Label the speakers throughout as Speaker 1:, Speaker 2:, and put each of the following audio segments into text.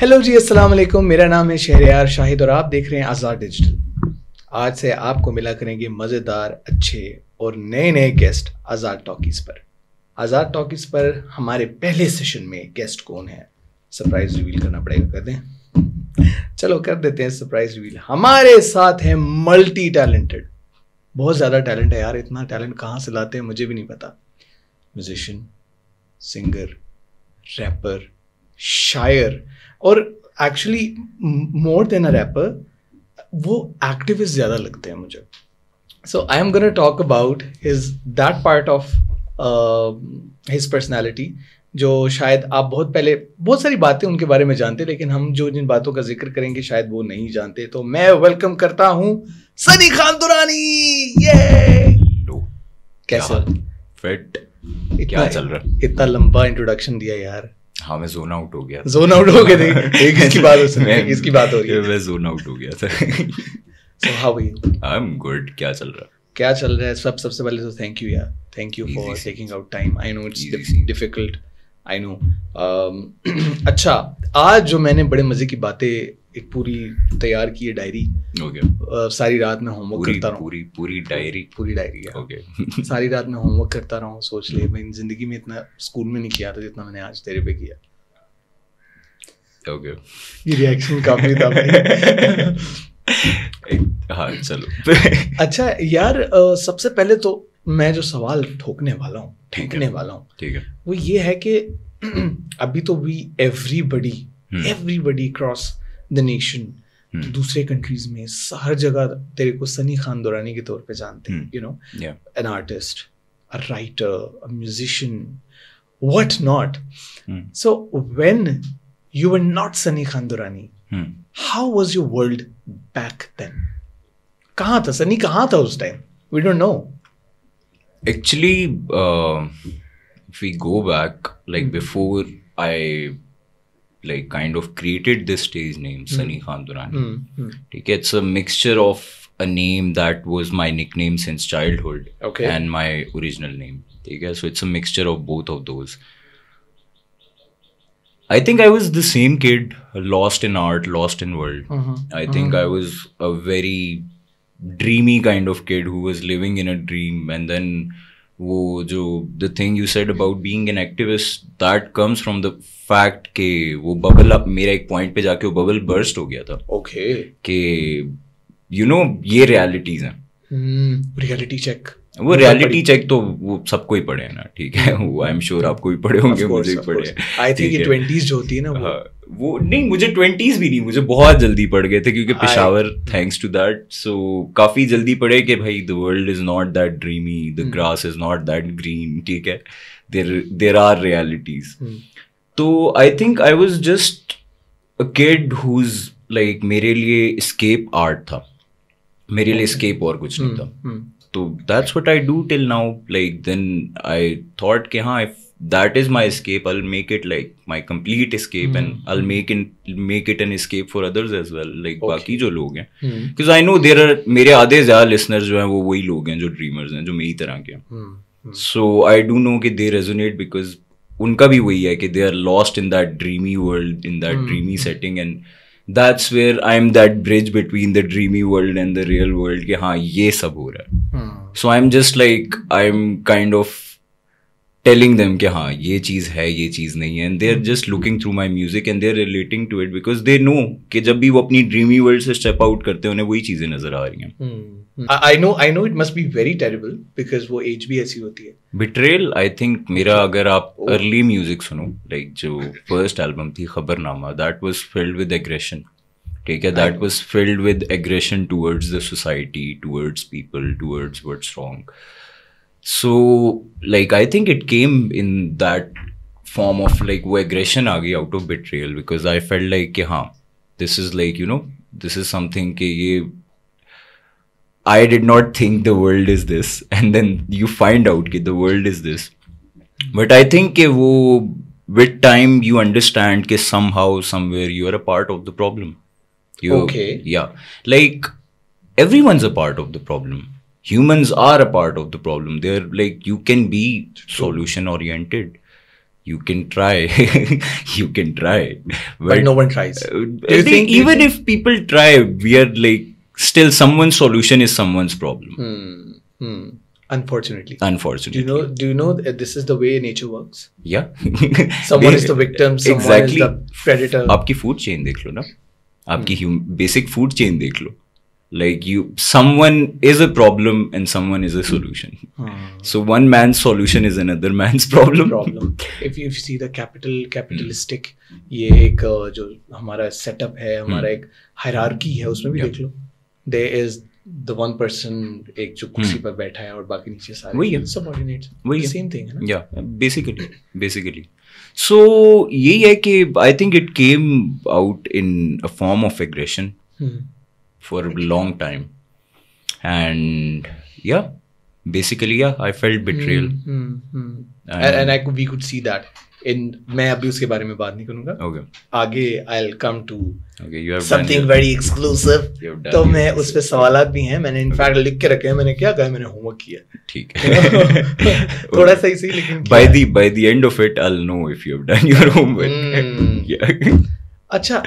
Speaker 1: Hello जी, अस्सलाम वालेकुम। मेरा नाम है शहरयार शाहिद और आप देख रहे हैं आज़ाद डिजिटल। आज से आपको मिला करेंगे मज़ेदार, अच्छे और नए नए गेस्ट आज़ाद टॉकीज़ पर। आज़ाद टॉकीज़ पर हमारे पहले सेशन में गेस्ट कौन है, सरप्राइज रिवील करना पड़ेगा, कर दें? चलो कर देते हैं सरप्राइज रिवील। हमारे साथ है मल्टी टैलेंटेड, बहुत ज़्यादा टैलेंट है यार। इतना टैलेंट कहाँ से लाते हैं मुझे भी नहीं पता। म्यूजिशियन, सिंगर, रैपर, शायर और actually more than a rapper वो एक्टिविस्ट ज़्यादा लगते हैं मुझे। So I am gonna talk about his that part of his personality जो शायद आप बहुत सारी बातें उनके बारे में जानते हैं, लेकिन हम जो जिन बातों का जिक्र करेंगे शायद वो नहीं जानते। तो मैं वेलकम करता हूँ सनी खान दुरानी। ये कैसे
Speaker 2: फिट क्या चल रहा है?
Speaker 1: इतना लंबा इंट्रोडक्शन दिया यार।
Speaker 2: हाँ, मैं जोन आउट हो गया।
Speaker 1: जोन आउट हो गए थे। इसकी बात हो रही है।
Speaker 2: मैं जोन आउट हो गया था।
Speaker 1: So how are you?
Speaker 2: I'm good. क्या चल रहा है?
Speaker 1: क्या चल रहा है? सबसे पहले तो थैंक यू यार, thank you for taking out time. I know it's difficult, I know. अच्छा, आज जो मैंने बड़े मजे की बातें एक पूरी तैयार की है, डायरी। सारी रात में होमवर्क करता रहा हूँ। पूरी डायरी है।
Speaker 2: Okay.
Speaker 1: सारी रात में होमवर्क करता रहा हूँ। सोच ले, मैं जिंदगी में इतना स्कूल में नहीं किया था जितना मैंने आज तेरे पे किया।
Speaker 2: Okay.
Speaker 1: ये रिएक्शन काफी था भाई।
Speaker 2: हाँ चलो।
Speaker 1: अच्छा यार, सबसे पहले तो मैं जो सवाल ठोकने वाला हूँ,
Speaker 2: ठीक है,
Speaker 1: वो ये है कि अभी तो एवरीबडी क्रॉस द नेशन, दूसरे कंट्रीज में हर जगह तेरे को सनी खान दुरानी के तौर पे जानते हैं। You know, an artist, a writer, a musician, what not. So when you were not Sunny Khan Durrani, how was your world back then? कहाँ था सनी, कहाँ था उस time? We don't know.
Speaker 2: Actually, if we go back, like before I like kind of created this stage name, Sunny Khan Durrani. Okay, it's a mixture of a name that was my nickname since childhood,
Speaker 1: okay,
Speaker 2: and my original name. Okay, so it's a mixture of both of those. I think I was the same kid, lost in art, lost in world. I think I was a very dreamy kind of kid who was living in a dream. And then the thing you said about being an activist, that comes from the fact कि वो bubble up, मेरा एक point पे जाके वो bubble burst हो गया था.
Speaker 1: Okay.
Speaker 2: कि you know ये realities हैं.
Speaker 1: Reality check.
Speaker 2: वो रियलिटी चेक तो वो सबको ही पढ़े ना, ठीक है। वो आई एम श्योर आपको भी पढ़े होंगे, मुझे भी पढ़े।
Speaker 1: आई थिंक ये 20s जो होती है ना,
Speaker 2: वो नहीं, मुझे 20s भी नहीं, मुझे बहुत जल्दी पढ़ गए थे क्योंकि Peshawar, thanks to that, so काफी जल्दी पढ़े कि भाई the world is not that dreamy, the grass is not that green, ठीक है, देयर आर रियलिटीज। तो I think I was just a kid whose like, मेरे लिए एस्केप आर्ट था, मेरे लिए एस्केप और कुछ नहीं था। तो that's what I do till now. Like then I thought कि हाँ, if that is my escape, I'll make it like my complete escape, and I'll make it an escape for others as well. Like बाकी जो लोग हैं, because I know there are मेरे आधे ज़्यादा listeners जो हैं वो वही लोग हैं जो dreamers हैं, जो मेरी तरह के हैं। So I do know कि they resonate because उनका भी वही है कि they are lost in that dreamy world, in that dreamy setting, and that's where I'm that bridge between the dreamy world and the real world कि हाँ ये सब हो रहा है। So I'm just like, I'm kind of telling them कि हाँ ये चीज़ है, ये चीज़ नहीं है, and they're just looking through my music and they're relating to it because they know कि जब भी वो अपनी dreamy world से step out करते हैं उन्हें वही चीज़ें नजर आ रही हैं।
Speaker 1: I know it must be very terrible because वो age भी ऐसी होती है।
Speaker 2: Betrayal, I think मेरा, अगर आप early music सुनो, like जो first album थी खबरनामा, that was filled with aggression, ठीक है, that was filled with aggression towards the society, towards people, towards what's wrong. So like I think it came in that form of like वो aggression आ गई out of betrayal because I felt like कि हाँ, this is like, you know, this is something कि ये I did not think the world is this, and then you find out कि the world is this. But I think कि वो with time you understand कि somehow, somewhere you are a part of the problem.
Speaker 1: Okay.
Speaker 2: Yeah. Like everyone's a part of the problem. Humans are a part of the problem. They're like, you can be solution oriented. You can try. You can try.
Speaker 1: But no one tries.
Speaker 2: I think even if people try, we are like, still someone's solution is someone's problem.
Speaker 1: Unfortunately. Do you know that this is the way nature works?
Speaker 2: Yeah.
Speaker 1: Someone is the victim, someone is the predator.
Speaker 2: आपकी food chain देख लो ना, आपकी basic food chain देख लो. Like someone is a problem and someone is a solution. So one man's solution is another man's problem.
Speaker 1: If you see the capitalistic ये एक जो हमारा setup है, हमारा एक hierarchy है, उसमें भी देख लो. There is the one person एक जो कुर्सी पर बैठा है और बाकी नीचे सारे subordinates. वही same thing है ना?
Speaker 2: Yeah, basically. So यही है कि I think it came out in a form of aggression for a long time, and basically I felt betrayal.
Speaker 1: And we could see that. मैं अभी उसके बारे में बात नहीं करूँगा.
Speaker 2: Okay.
Speaker 1: आगे I'll come to
Speaker 2: you have
Speaker 1: something very exclusive. तो मैं उस पे सवालात भी हैं. मैंने इनफैक्ट लिख के रखे हैं. मैंने क्या कहा, मैंने होमवर्क किया.
Speaker 2: ठीक है.
Speaker 1: थोड़ा सा ही लेकिन
Speaker 2: by the end of it I'll know if you have done your homework. Yeah.
Speaker 1: अच्छा,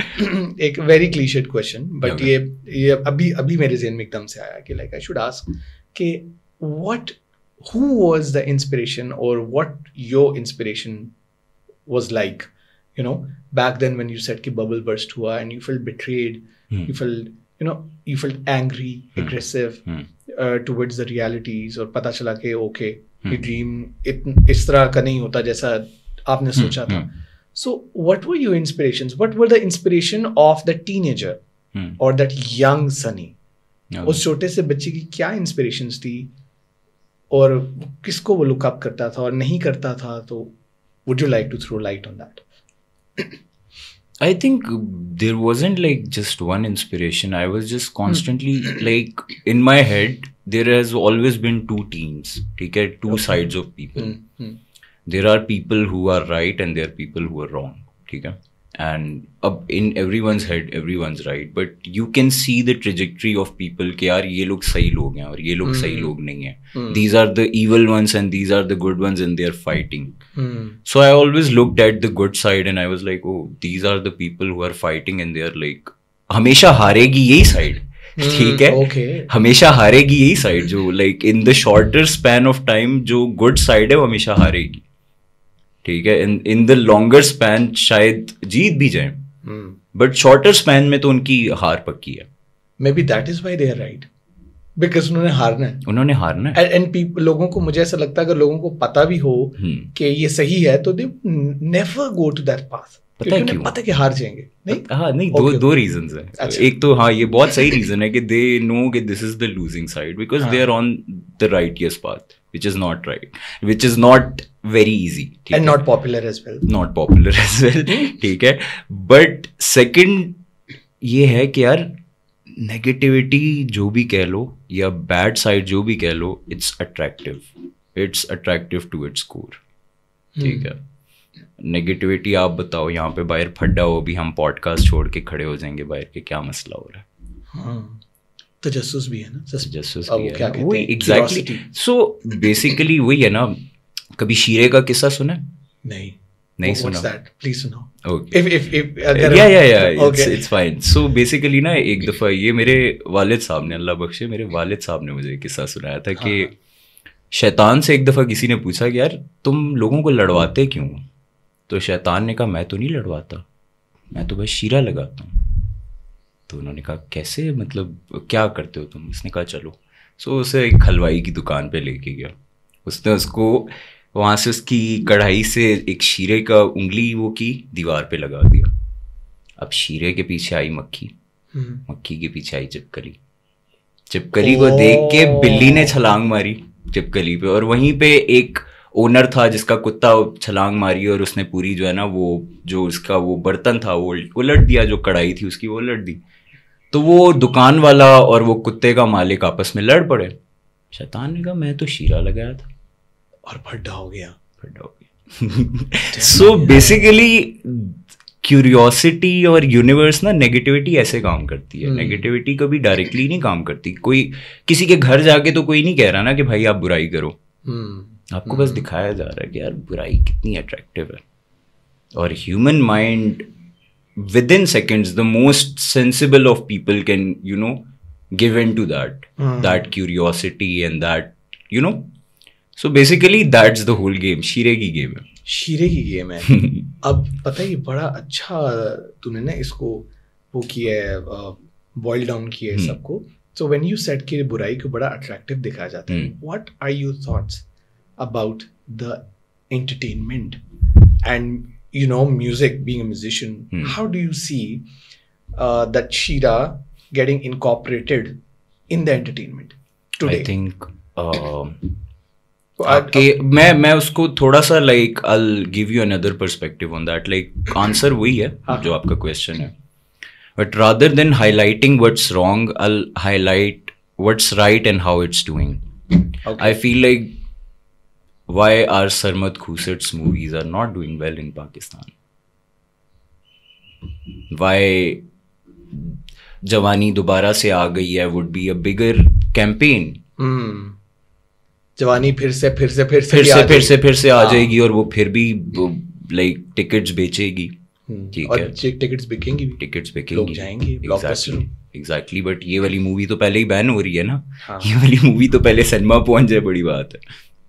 Speaker 1: एक वेरी क्लीशेड क्वेश्चन, बट ये अभी मेरे ज़हन में एकदम से आया कि लाइक आई शुड आस्क कि who was the inspiration or what your inspiration was like, you know, back then when you said कि bubble burst हुआ and you felt betrayed, you felt angry, aggressive towards the realities, और पता चला कि okay, ये dream इस तरह का नहीं होता जैसा आपने सोचा था. So what were your inspirations? What were the inspiration of the teenager or that young Sunny? उस छोटे से बच्चे की क्या inspirations थी और किसको वो look up करता था और नहीं करता था? तो would you like to throw light on that?
Speaker 2: I think there wasn't like just one inspiration. I was just constantly like in my head there has always been two teams. ठीक है, two sides of people. There are people who are right and there are people who are wrong. ठीक है, and अब in everyone's head everyone's right, but you can see the trajectory of people कि यार ये लोग सही लोग हैं और ये लोग सही लोग नहीं हैं. These are the evil ones and these are the good ones and they are fighting. So I always looked at the good side and I was like, oh, these are the people who are fighting and they are like, हमेशा हारेगी यही side. ठीक है, हमेशा हारेगी यही side जो like in the shorter span of time जो good side है वो हमेशा हारेगी. ठीक है, इन द लॉन्गर स्पैन शायद जीत भी जाए, बट शॉर्टर स्पैन में तो उनकी हार पक्की है.
Speaker 1: Maybe that is why they are right, because उन्होंने हारना है. एंड लोगों को, मुझे ऐसा लगता है अगर लोगों को पता भी हो कि ये सही है तो they never go to that path. पता है क्यों? पता है कि हार जाएंगे. नहीं,
Speaker 2: दो रीजंस हैं. अच्छा. एक तो ये बहुत सही रीजन है कि दे नो कि this is the losing side because they are on the righteous path, which is not right, which is not very easy,
Speaker 1: and not popular as well.
Speaker 2: ठीक है, but second ये है कि यार negativity जो भी कह लो या बैड साइड जो भी कह लो, it's attractive to its core. ठीक है, नेगेटिविटी आप बताओ, यहाँ पे बाहर फड्डा हो भी हम पॉडकास्ट छोड़ के खड़े हो जाएंगे बाहर के, क्या मसला हो रहा है.
Speaker 1: तजस्सुस भी है ना,
Speaker 2: तजस्सुस भी है, वही एग्जैक्टली. सो बेसिकली वही है ना. कभी शीरे का किस्सा सुना? नहीं सुना.
Speaker 1: प्लीज सुनाओ.
Speaker 2: Okay, it's fine. So basically ना एक दफा ये मेरे वालिद साहब ने, अल्लाह बख्शे, मेरे वालिद साहब ने मुझे किस्सा सुनाया था कि शैतान से एक दफा किसी ने पूछा कि यार तुम लोगों को लड़वाते क्यों? तो शैतान ने कहा मैं तो नहीं लड़वाता, मैं तो बस शीरा लगाता हूँ. तो उन्होंने कहा कैसे, मतलब क्या करते हो तुम? उसने कहा चलो. सो उसे एक हलवाई की दुकान पे लेके गया. उसने उसको वहाँ से उसकी कढ़ाई से एक शीरे का उंगली वो की दीवार पे लगा दिया. अब शीरे के पीछे आई मक्खी, मक्खी के पीछे आई छिपकली. छिपकली को देख के बिल्ली ने छलांग मारी छिपकली पे, और वहीं पे एक ओनर था जिसका कुत्ता छलांग मारी और उसने पूरी जो है ना वो जो उसका वो बर्तन था वो उलट दिया, जो कढ़ाई थी उसकी वो उलट दी. तो वो दुकान वाला और वो कुत्ते का मालिक आपस में लड़ पड़े. शैतान ने कहा मैं तो शीरा लगाया था,
Speaker 1: और फड्डा हो गया.
Speaker 2: सो बेसिकली क्यूरियोसिटी और यूनिवर्स ना नेगेटिविटी ऐसे काम करती है. नेगेटिविटी कभी डायरेक्टली नहीं काम करती. कोई किसी के घर जाके तो कोई नहीं कह रहा ना कि भाई आप बुराई करो. आपको बस दिखाया जा रहा है कि यार बुराई कितनी अट्रैक्टिव है. और human mind within seconds the most sensible of people can give in to that curiosity and that so basically that's the whole game. शीरे की गेम है.
Speaker 1: शीरे की गेम है. अब पता है बड़ा अच्छा तूने ना इसको वो किया है, बॉइल डाउन किया है सबको. So when you said कि बुराई को बड़ा अट्रैक्टिव दिखाया जाता है, what are your thoughts about the entertainment and music, being a musician? How do you see that Sheera getting incorporated in the entertainment today?
Speaker 2: I think मैं उसको थोड़ा सा like I'll give you another perspective on that. Like answer वही है जो आपका question है, but rather than highlighting what's wrong, I'll highlight what's right and how it's doing. Okay. I feel like why are Sarmad Khusat's movies are not doing well in Pakistan? Why Jawani दोबारा से आ गई है would be a bigger campaign.
Speaker 1: जवानी फिर से आ जाएगी
Speaker 2: और वो फिर भी like टिकट्स बेचेगी. ठीक है,
Speaker 1: टिकट्स बिकेंगी, लोग जाएंगे
Speaker 2: एग्जैक्टली. बट ये वाली मूवी तो पहले ही बैन हो रही है ना. ये वाली मूवी तो पहले सिनेमा पहुंच जाए, बड़ी बात है.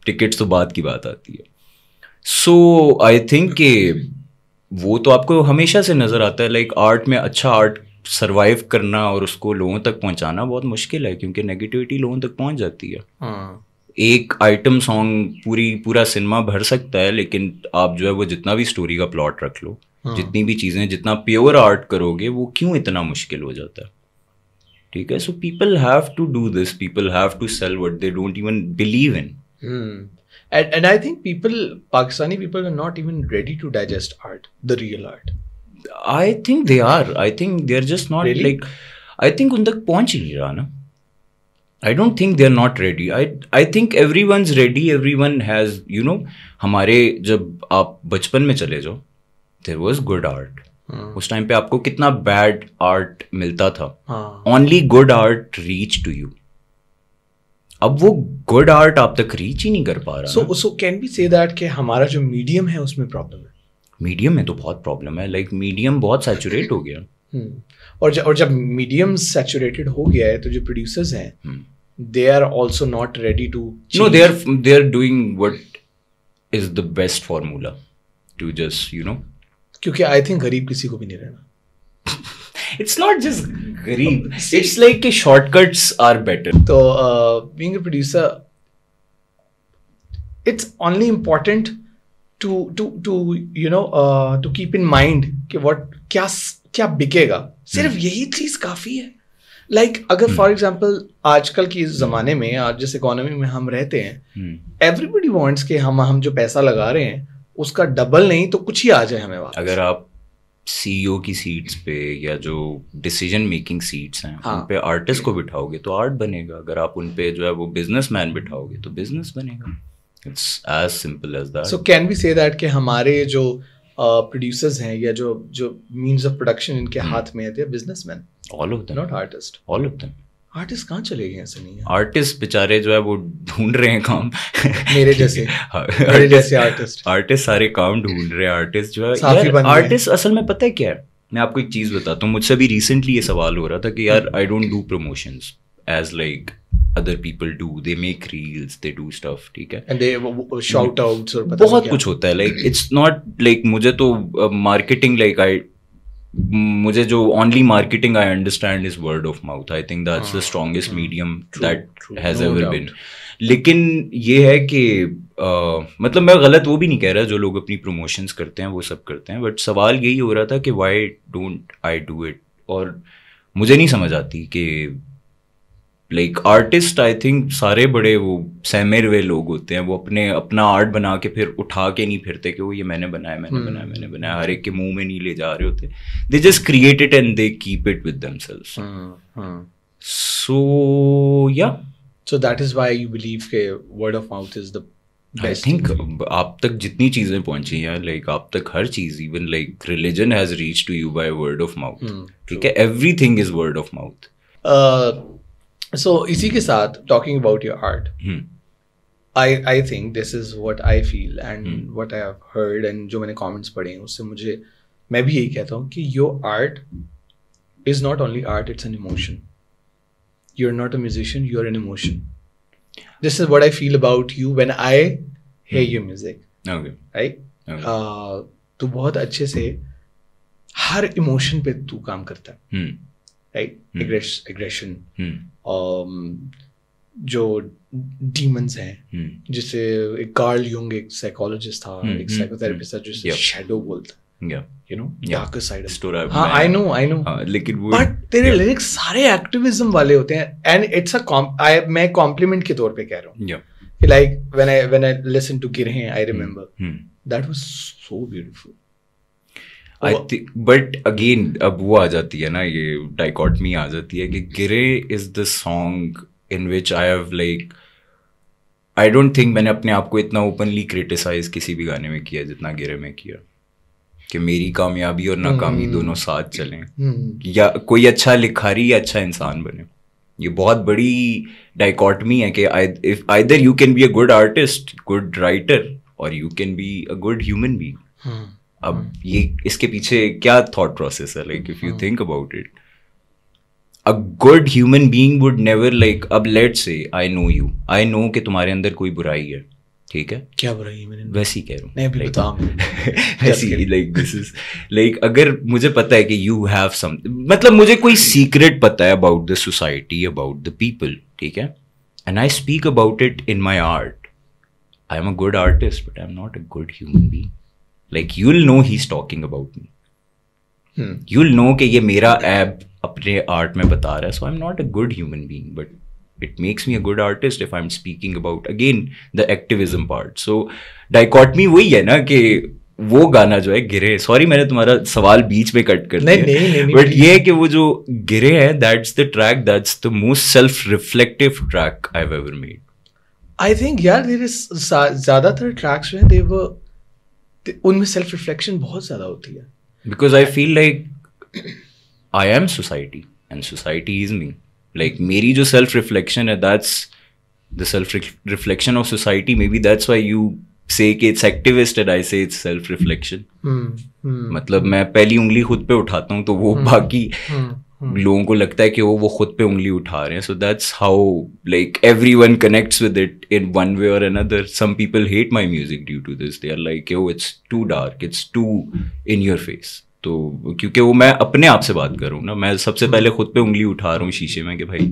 Speaker 2: टिकट्स तो बाद की बात आती है. सो आई थिंक कि वो तो आपको हमेशा से नजर आता है. लाइक आर्ट में अच्छा आर्ट सरवाइव करना और उसको लोगों तक पहुंचाना बहुत मुश्किल है, क्योंकि नेगेटिविटी लोगों तक पहुंच जाती है. एक आइटम सॉन्ग पूरा सिनेमा भर सकता है, लेकिन आप जो है वो जितना भी स्टोरी का प्लॉट रख लो, जितनी भी चीजें, जितना प्योर आर्ट करोगे, वो क्यों इतना मुश्किल हो जाता है. ठीक है. So people have to do this, people have to sell what they don't even believe in.
Speaker 1: And I think Pakistani people are not even ready to digest art, the real art.
Speaker 2: I think they are. I think they're just not really? Like, I think उन तक पहुंच ही नहीं रहा ना. I don't think they're not ready. I think everyone's ready. Everyone has, हमारे जब आप बचपन में चले जाओ, there was good art. उस टाइम पे आपको कितना बैड आर्ट मिलता था. Only good art reached to you. अब वो गुड आर्ट आप तक रीच ही नहीं कर पा रहा.
Speaker 1: So can we say that कि हमारा जो मीडियम है उसमें प्रॉब्लम है?
Speaker 2: मीडियम में तो बहुत प्रॉब्लम है. लाइक मीडियम बहुत सैचुरेट हो गया.
Speaker 1: और जब मीडियम सैचुरेटेड हो गया है तो जो प्रोड्यूसर्स हैं they are also not ready to change.
Speaker 2: No, they are doing what is the best formula to just
Speaker 1: क्योंकि I think गरीब किसी को भी नहीं रहना.
Speaker 2: It's not just गरीब. It's like कि shortcuts are better.
Speaker 1: तो being a producer, it's only important to keep in mind कि क्या बिकेगा. सिर्फ यही चीज काफी है. लाइक अगर फॉर एग्जाम्पल आजकल की इस जमाने में, आज जिस इकोनॉमी में हम रहते हैं, एवरीबडी वांट्स कि हम जो पैसा लगा रहे हैं उसका डबल नहीं तो कुछ ही आ जाए हमें वापस.
Speaker 2: अगर आप सीईओ की सीट्स पे या जो डिसीजन मेकिंग सीट्स हैं उन पे आर्टिस्ट को बिठाओगे तो आर्ट बनेगा. अगर आप उन पे जो है वो बिजनेसमैन बिठाओगे तो बिजनेस बनेगा. It's as simple as that.
Speaker 1: So can we say that कि हमारे जो प्रोड्यूसर्स हैं या जो मीन्स ऑफ प्रोडक्शन इनके हाथ में है, they are businessman.
Speaker 2: All of them.
Speaker 1: Not artist.
Speaker 2: All of them.
Speaker 1: Artist कहाँ चले गए? ऐसा नहीं है.
Speaker 2: आर्टिस्ट बेचारे जो है वो ढूंढ रहे हैं काम.
Speaker 1: मेरे जैसे
Speaker 2: आर्टिस्ट सारे काम ढूंढ रहे हैं. आर्टिस्ट जो है आर्टिस्ट असल में पता है क्या है, मैं आपको एक चीज बताता हूँ. मुझसे भी रिसेंटली ये सवाल हो रहा था कि यार I don't do promotions as like other people do. They make reels, they do stuff. ठीक है.
Speaker 1: And they shout outs और
Speaker 2: बहुत कुछ होता है. Like it's not like मुझे तो marketing like मुझे जो only marketing I understand is word of mouth. I think that's the strongest medium that has ever been. लेकिन ये है कि मतलब मैं गलत वो भी नहीं कह रहा, जो लोग अपनी प्रमोशंस करते हैं वो सब करते हैं, बट सवाल यही हो रहा था कि why don't I do it. और मुझे नहीं समझ आती कि लाइक आर्टिस्ट आई थिंक सारे बड़े वो सहमेर वे लोग होते हैं, वो अपना आर्ट बना के फिर उठा के नहीं फिरते कि वो ये मैंने बनाया हर एक के मुंह में नहीं ले जा रहे होते. They just create it and they keep it with themselves. So yeah
Speaker 1: so that is why you believe के word of mouth is the best.
Speaker 2: I think आप तक जितनी चीजें पहुंची हैं, लाइक आप तक हर चीज, even like religion has reached to you by word of mouth. ठीक है. Everything is word of mouth.
Speaker 1: So इसी के साथ talking about your art, I think this is what I feel and what I have heard and जो मैंने comments पढ़े हैं उससे मुझे मैं भी यही कहता हूँ कि your art is not only art, it's an emotion. You're not a musician, you're an emotion. This is what I feel about you when I hear your music.
Speaker 2: Okay.
Speaker 1: Right?
Speaker 2: Okay.
Speaker 1: तू बहुत अच्छे से हर emotion पे तू काम करता है, right? Aggression, जो डीमंस हैं, जिसे एक कार्ल युंग एक साइकोलॉजिस्ट था, एक साइकोथेरेपिस्ट था, जिसे शैडो बोलता है, you know, darker side of. हाँ, आई नो,
Speaker 2: लेकिन वो
Speaker 1: बट तेरे लिरिक्स सारे एक्टिविज्म वाले होते हैं एंड इट्स मैं कॉम्प्लीमेंट के तौर पे कह रहा हूँ, like when I listen to गिरहें, I remember that was so beautiful.
Speaker 2: I think, but again अब वो आ जाती है ना, ये डाइकॉटमी आ जाती है कि गिरे is the song in which I have like, I don't think मैंने अपने आप को इतना ओपनली क्रिटिसाइज किसी भी गाने में किया जितना गिरे में किया, कि मेरी कामयाबी और नाकामी दोनों साथ चलें, या कोई अच्छा लिखारी या अच्छा इंसान बने। ये बहुत बड़ी डाइकॉटमी है कि either you can be a good artist, good writer, और you can be a good human being. अब ये इसके पीछे क्या थॉट प्रोसेस है, like if you think about it, a good human being would never like, अब let's say I know you, I know कि तुम्हारे अंदर कोई बुराई है, ठीक है,
Speaker 1: क्या बुराई है मैंने,
Speaker 2: वैसे ही कह रहा हूँ,
Speaker 1: नहीं भी बताओ
Speaker 2: वैसे ही, लाइक दिस इज लाइक, अगर मुझे पता है कि यू हैव सम, मतलब मुझे कोई सीक्रेट पता है about the society, about the people, ठीक है, and I speak about it in my art, I am a good artist but I am not a good human being. Like you'll know he's talking about me. You'll know कि ये मेरा app अपने art में बता रहा है, so I'm not a good human being, but it makes me a good artist if I'm speaking about again the activism part. So dichotomy वही है ना कि वो गाना जो है गिरे, सॉरी मैंने तुम्हारा सवाल बीच में कट कर दिया, नहीं, बट ये है कि वो जो गिरे है, that's the track, that's the most self-reflective track I've ever made.
Speaker 1: I think यार there is ज़्यादातर tracks जो हैं they were, उनमें सेल्फ रिफ्लेक्शन बहुत ज्यादा होती है,
Speaker 2: because I feel like I M society and society is me, like मेरी जो सेल्फ रिफ्लेक्शन है, that's the self reflection of society, may be that's why you से कि इट्स एक्टिविस्ट एंड आई से इट्स सेल्फ रिफ्लेक्शन। मतलब मैं पहली उंगली खुद पे उठाता हूँ तो वो बाकी लोगों को लगता है कि वो खुद पे उंगली उठा रहे हैं, so that's how like everyone connects with it in one way और another. Some people hate my music due to this, they are like oh it's too dark, it's too in your face. तो क्योंकि वो मैं अपने आप से बात कर रहा हूँ ना, मैं सबसे पहले खुद पे उंगली उठा रहा हूँ शीशे में कि भाई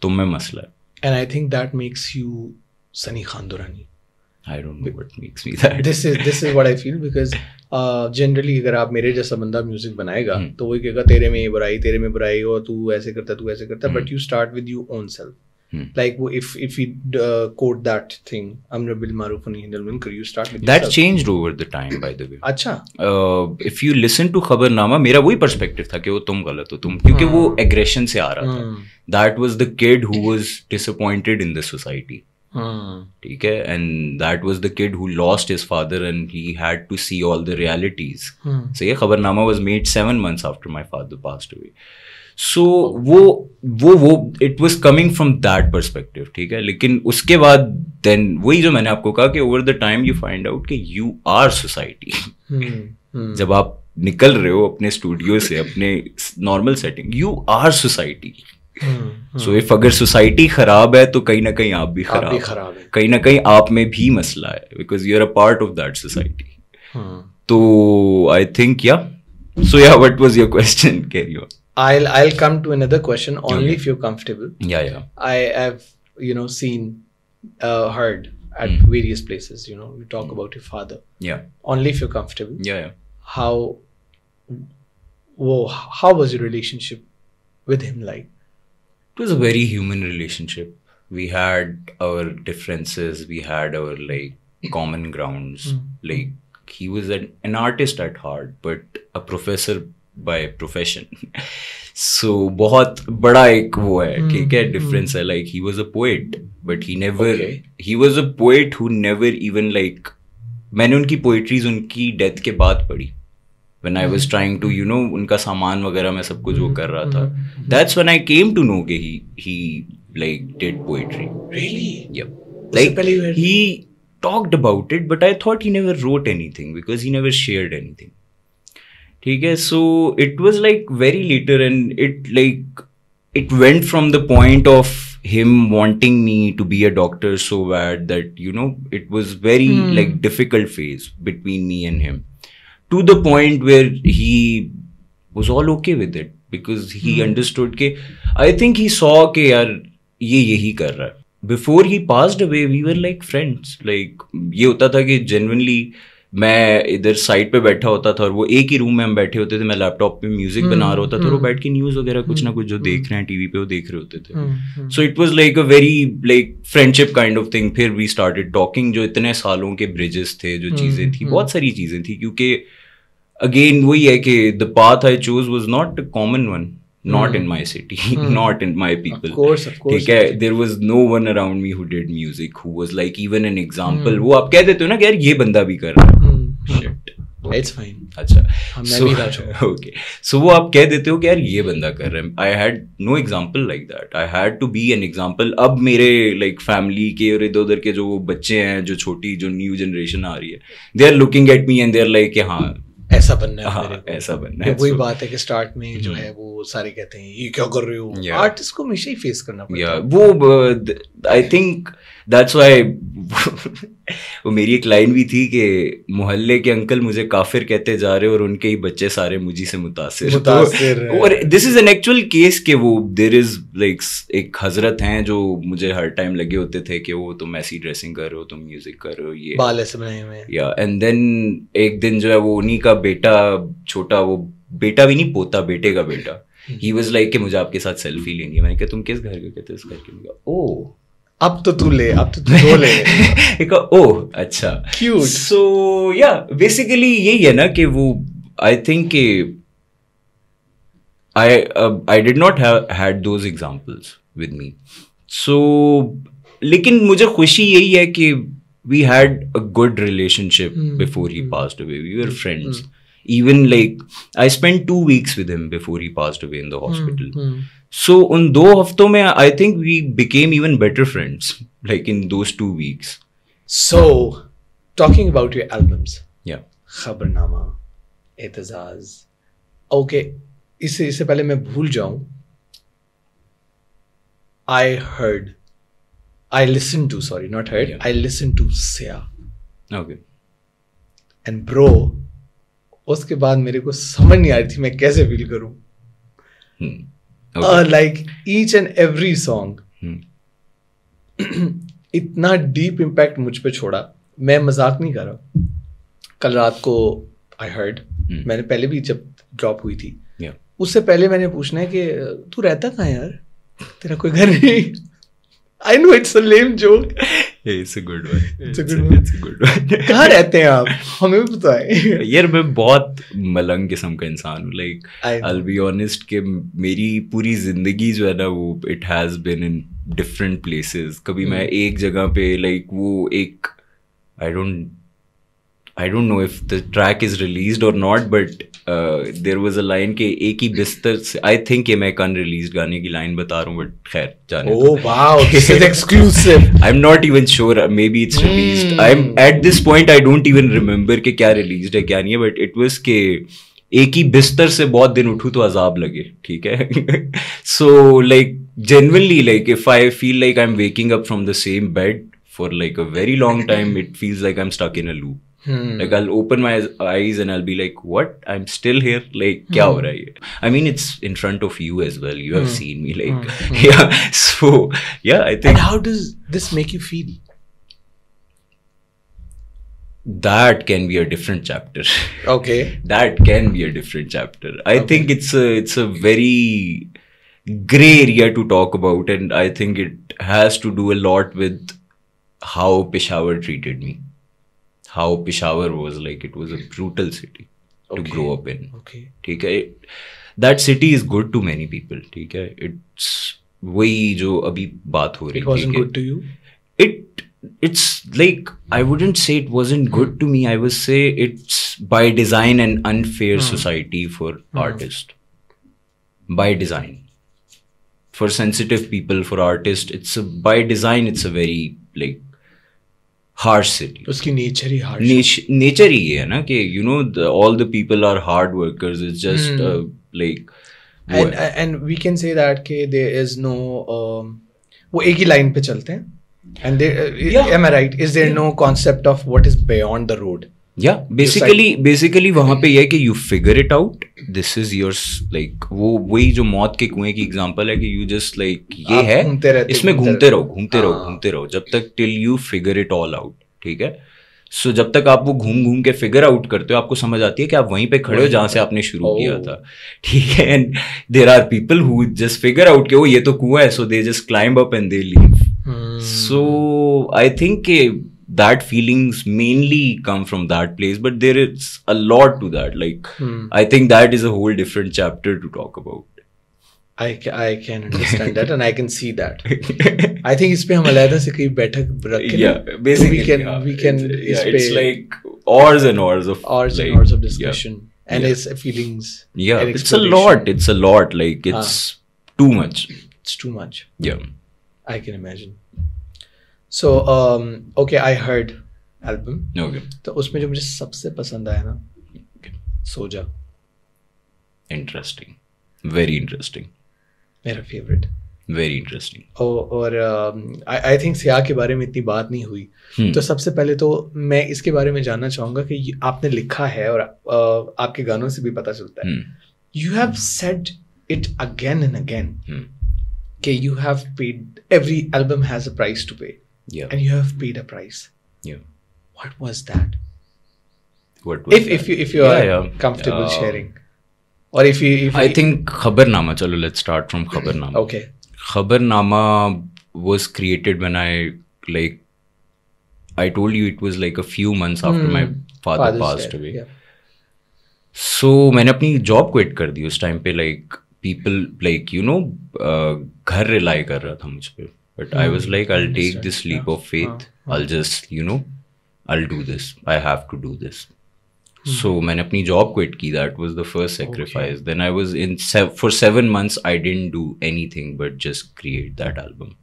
Speaker 2: तुम में मसला है।
Speaker 1: And I think that makes you Sunny Khan Durrani.
Speaker 2: I don't know what makes me that.
Speaker 1: This is what I feel because generally अगर आप मेरे जैसा बंदा म्यूजिक बनाएगा तो वही कहेगा तेरे में बुराई और तू ऐसे करता, but you start with your own self. Like if we quote that thing, Amr bil Maruf wa Nahy anil Munkar, you start with
Speaker 2: that
Speaker 1: yourself.
Speaker 2: changed over the time, by the way.
Speaker 1: अच्छा,
Speaker 2: if you listen to खबरनामा, मेरा वही perspective था कि वो तुम गलत हो, तुम, क्योंकि वो एग्रेशन से आ रहा था। That was the kid who was disappointed in the society. ठीक है, and that was the kid who lost his father and he had to see all the realities. So ये खबरनामा was made 7 months after my father passed away. So वो it was coming from that perspective, ठीक है। लेकिन उसके बाद then वही जो मैंने आपको कहा कि over the time you find out कि you are society. जब आप निकल रहे हो अपने स्टूडियो से, अपने normal setting, you are society. So if अगर सोसाइटी खराब है तो कहीं ना कहीं आप भी खराब है, कहीं ना कहीं आप में भी मसला है, because you are a part of that society. तो I think so what was your question? Carry on.
Speaker 1: I'll come to another question only if you're comfortable.
Speaker 2: Yeah.
Speaker 1: I have seen heard at various places, you talk about your father.
Speaker 2: Yeah.
Speaker 1: Only if you're comfortable.
Speaker 2: Yeah.
Speaker 1: How was your relationship with him like?
Speaker 2: It was a very human relationship. We had our differences, we had our like common grounds. Like he was an artist at heart, but a professor by profession. So बहुत बड़ा एक वो है, ठीक है, difference है. Like he was a poet, but he was a poet who never even like, मैंने उनकी poetries उनकी death के बाद पढ़ी. When I was trying to, उनका सामान वगैरह मैं सब कुछ वो कर रहा था. That's when I came to know कि he like did poetry.
Speaker 1: Really?
Speaker 2: Yep. Like he talked about it, but I thought he never wrote anything because he never shared anything. ठीक है, so it was like very later, and it went from the point of him wanting me to be a doctor so bad that, you know, it was very like difficult phase between me and him, to the point where he was all okay with it because he understood ke, I think he saw ke yaar ye yahi kar raha hai. Before he passed away we were like friends. Like ये होता था कि genuinely मैं इधर side पे बैठा होता था और वो एक ही रूम में हम बैठे होते थे, मैं लैपटॉप पे म्यूजिक बना रहा होता था और वो बैठ के न्यूज वगैरह कुछ ना कुछ जो देख रहे हैं टीवी पे वो देख रहे होते थे. So it was like a very like friendship kind of thing. फिर वी स्टार्टेड टॉकिंग. जो इतने सालों के ब्रिजेस थे, जो चीजें थी, बहुत सारी चीजें थी, क्योंकि अगेन वही है कि the path I choose was not a common one. Not in my city, not in my people.
Speaker 1: Of course.
Speaker 2: ठीक है, there was no one around me who did music, who was like even an example. वो आप कह देते हो ना कि यार ये बंदा भी कर रहा है. Shit.
Speaker 1: It's fine.
Speaker 2: अच्छा.
Speaker 1: मैं भी राज हूँ.
Speaker 2: Okay. So वो आप कह देते हो कि यार ये बंदा कर रहा है. I had no example like that. I had to be an example. अब मेरे like family के और इधर उधर के जो बच्चे हैं, जो छोटी जो new generation आ रही है, they are looking at me and they are like कि हाँ
Speaker 1: ऐसा बनना है.
Speaker 2: हाँ, ऐसा बनना है.
Speaker 1: वही बात है कि स्टार्ट में जो है वो सारे कहते हैं ये क्या कर रहे हो. आर्टिस्ट को हमेशा ही फेस करना पड़ता है.
Speaker 2: वो आई थिंक दैट्स व्हाई वो मेरी एक लाइन भी थी कि मोहल्ले के अंकल मुझे काफिर कहते जा रहे और उनके ही बच्चे सारे मुझी से मुतासिर. और this is an actual case के वो देयर इज लाइक एक हजरत हैं जो मुझे हर टाइम लगे होते थे कि वो तुम ऐसी ड्रेसिंग कर रहे हो, तुम म्यूजिक कर रहे हो, ये
Speaker 1: बाल ऐसे बनाए हुए हैं.
Speaker 2: या एंड देन एक दिन जो है वो उन्हीं का बेटा, छोटा, वो बेटा भी नहीं, पोता, बेटे का बेटा, ही वाज लाइक कि मुझे आपके साथ सेल्फी लेनी है. मैंने कहा तुम किस घर के? कहते इस घर के. ओह
Speaker 1: अब तो तू ले, अब तो तू ले.
Speaker 2: एक ओह अच्छा
Speaker 1: क्यूट.
Speaker 2: सो या बेसिकली यही है ना कि वो आई थिंक कि I did not had those examples with me. So लेकिन मुझे खुशी यही है कि we had a good relationship before he passed away. We were friends. Even like I spent 2 weeks with him before he passed away in the hospital. So उन 2 हफ्तों में I think we became even better friends, like in those 2 weeks.
Speaker 1: So talking about your albums,
Speaker 2: yeah,
Speaker 1: Khabarnama, Aitzaz, okay, इससे पहले मैं भूल जाऊं, I listened to, sorry, not heard, yeah. I listened to Sia.
Speaker 2: Okay.
Speaker 1: And bro, उसके बाद मेरे को समझ नहीं आ रही थी मैं कैसे फील करूं. Like each and every song इतना डीप इम्पैक्ट मुझ पे छोड़ा. मैं मजाक नहीं कर रहा. कल रात को आई हर्ड, मैंने पहले भी जब ड्रॉप हुई थी, उससे पहले मैंने पूछना है कि तू रहता कहाँ है यार, तेरा कोई घर नहीं. I know it's a lame joke.
Speaker 2: Yeah, it's a good one. It's a good one.
Speaker 1: कहाँ रहते हैं आप? हमें भी पता है.
Speaker 2: यार मैं बहुत मलंग किस्म का इंसान हूँ. Like I'll be honest कि मेरी पूरी जिंदगी जो है ना वो it has been in different places. कभी मैं एक जगह पे like वो एक I don't know if the track is released or not, but there was a line के एक ही बिस्तर से, I think ये मैं एक unreleased गाने की लाइन बता रहा हूँ, but खैर जाने.
Speaker 1: Oh wow, this is exclusive.
Speaker 2: I'm not even sure, maybe it's released. I'm at this point I don't even remember कि क्या released है क्या नहीं है, but it was के एक ही बिस्तर से बहुत दिन उठूँ तो अजाब लगे. ठीक है. So like genuinely like if I feel like I'm waking up from the same bed for like a very long time, it feels like I'm stuck in a loop. Like I'll open my eyes and I'll be like, what? I'm still here? Like, kya ho raha hai? I mean, it's in front of you as well. You have seen me. Like, yeah. So, yeah, I think.
Speaker 1: And how does this make you feel?
Speaker 2: That can be a different chapter.
Speaker 1: Okay.
Speaker 2: That can be a different chapter. I think it's a very gray area to talk about, and I think it has to do a lot with how Peshawar treated me. How Peshawar was like, it was a brutal city to grow up in.
Speaker 1: Okay.
Speaker 2: ठीक है. That city is good to many people. ठीक है. It's वही जो अभी बात हो रही.
Speaker 1: It wasn't good to you?
Speaker 2: It's like, I wouldn't say it wasn't good to me. I would say it's by design an unfair society for artists. By design. For sensitive people, for artists, by design, it's a very like harsh city.
Speaker 1: उसकी nature ही harsh
Speaker 2: nature ही है ना कि you know all the people are hard workers. It's just like
Speaker 1: and we can say that कि there is no वो एक ही line पे चलते हैं and they am I right, is there no concept of what is beyond the road?
Speaker 2: Yeah, basically वहाँ पे ये है कि you figure it out, this is yours, like वो वही जो मौत के कुएं की एग्जांपल है कि you just like ये है, इसमें घूमते रहो जब तक till you figure it all out, ठीक है. सो जब तक आप वो घूम घूम के फिगर आउट करते हो आपको समझ आती है कि आप वहीं पे खड़े हो जहाँ से आपने शुरू किया था, ठीक है. And there are people who just figure out कि वो ये तो कुआं है, so they just climb up and they leave. So I think that feelings mainly come from that place, but there is a lot to that, like I think that is a whole different chapter to talk about.
Speaker 1: I can understand that and I can see that. I think इस पे हम अलग से कहीं बैठक रख के
Speaker 2: basically
Speaker 1: we can
Speaker 2: it's like hours and hours of
Speaker 1: discussion and it's feelings.
Speaker 2: Yeah, it's a lot like it's too much.
Speaker 1: It's too much.
Speaker 2: Yeah,
Speaker 1: I can imagine. So okay, I heard album.
Speaker 2: Okay.
Speaker 1: तो उसमें जो मुझे सबसे पसंद आया ना, सोजा.
Speaker 2: Interesting, very interesting.
Speaker 1: मेरा favourite.
Speaker 2: Very interesting.
Speaker 1: और I think सिया के बारे में इतनी बात नहीं हुई. तो सबसे पहले तो मैं इसके बारे में जानना चाहूँगा कि आपने लिखा है और आपके गानों से भी पता चलता है. You have said it again and again. कि you have paid, every album has a price to pay.
Speaker 2: Yeah.
Speaker 1: And you have paid a price.
Speaker 2: Yeah.
Speaker 1: What was that?
Speaker 2: What was
Speaker 1: if you are comfortable sharing, or if
Speaker 2: I think Khabarnama. Chalo, let's start from Khabarnama.
Speaker 1: Okay.
Speaker 2: Khabarnama was created when I told you it was like a few months after my father passed away.
Speaker 1: Yeah.
Speaker 2: So मैंने अपनी job quit कर दी उस time पे, like people like you know घर rely कर रहा था मुझ पे. But I was like, I'll take this leap of faith. I'll just, you know, I'll do this. I have to do this. So मैंने अपनी job quit की. That was the first sacrifice. Okay. Then I was in for 7 months. I didn't do anything but just create that album.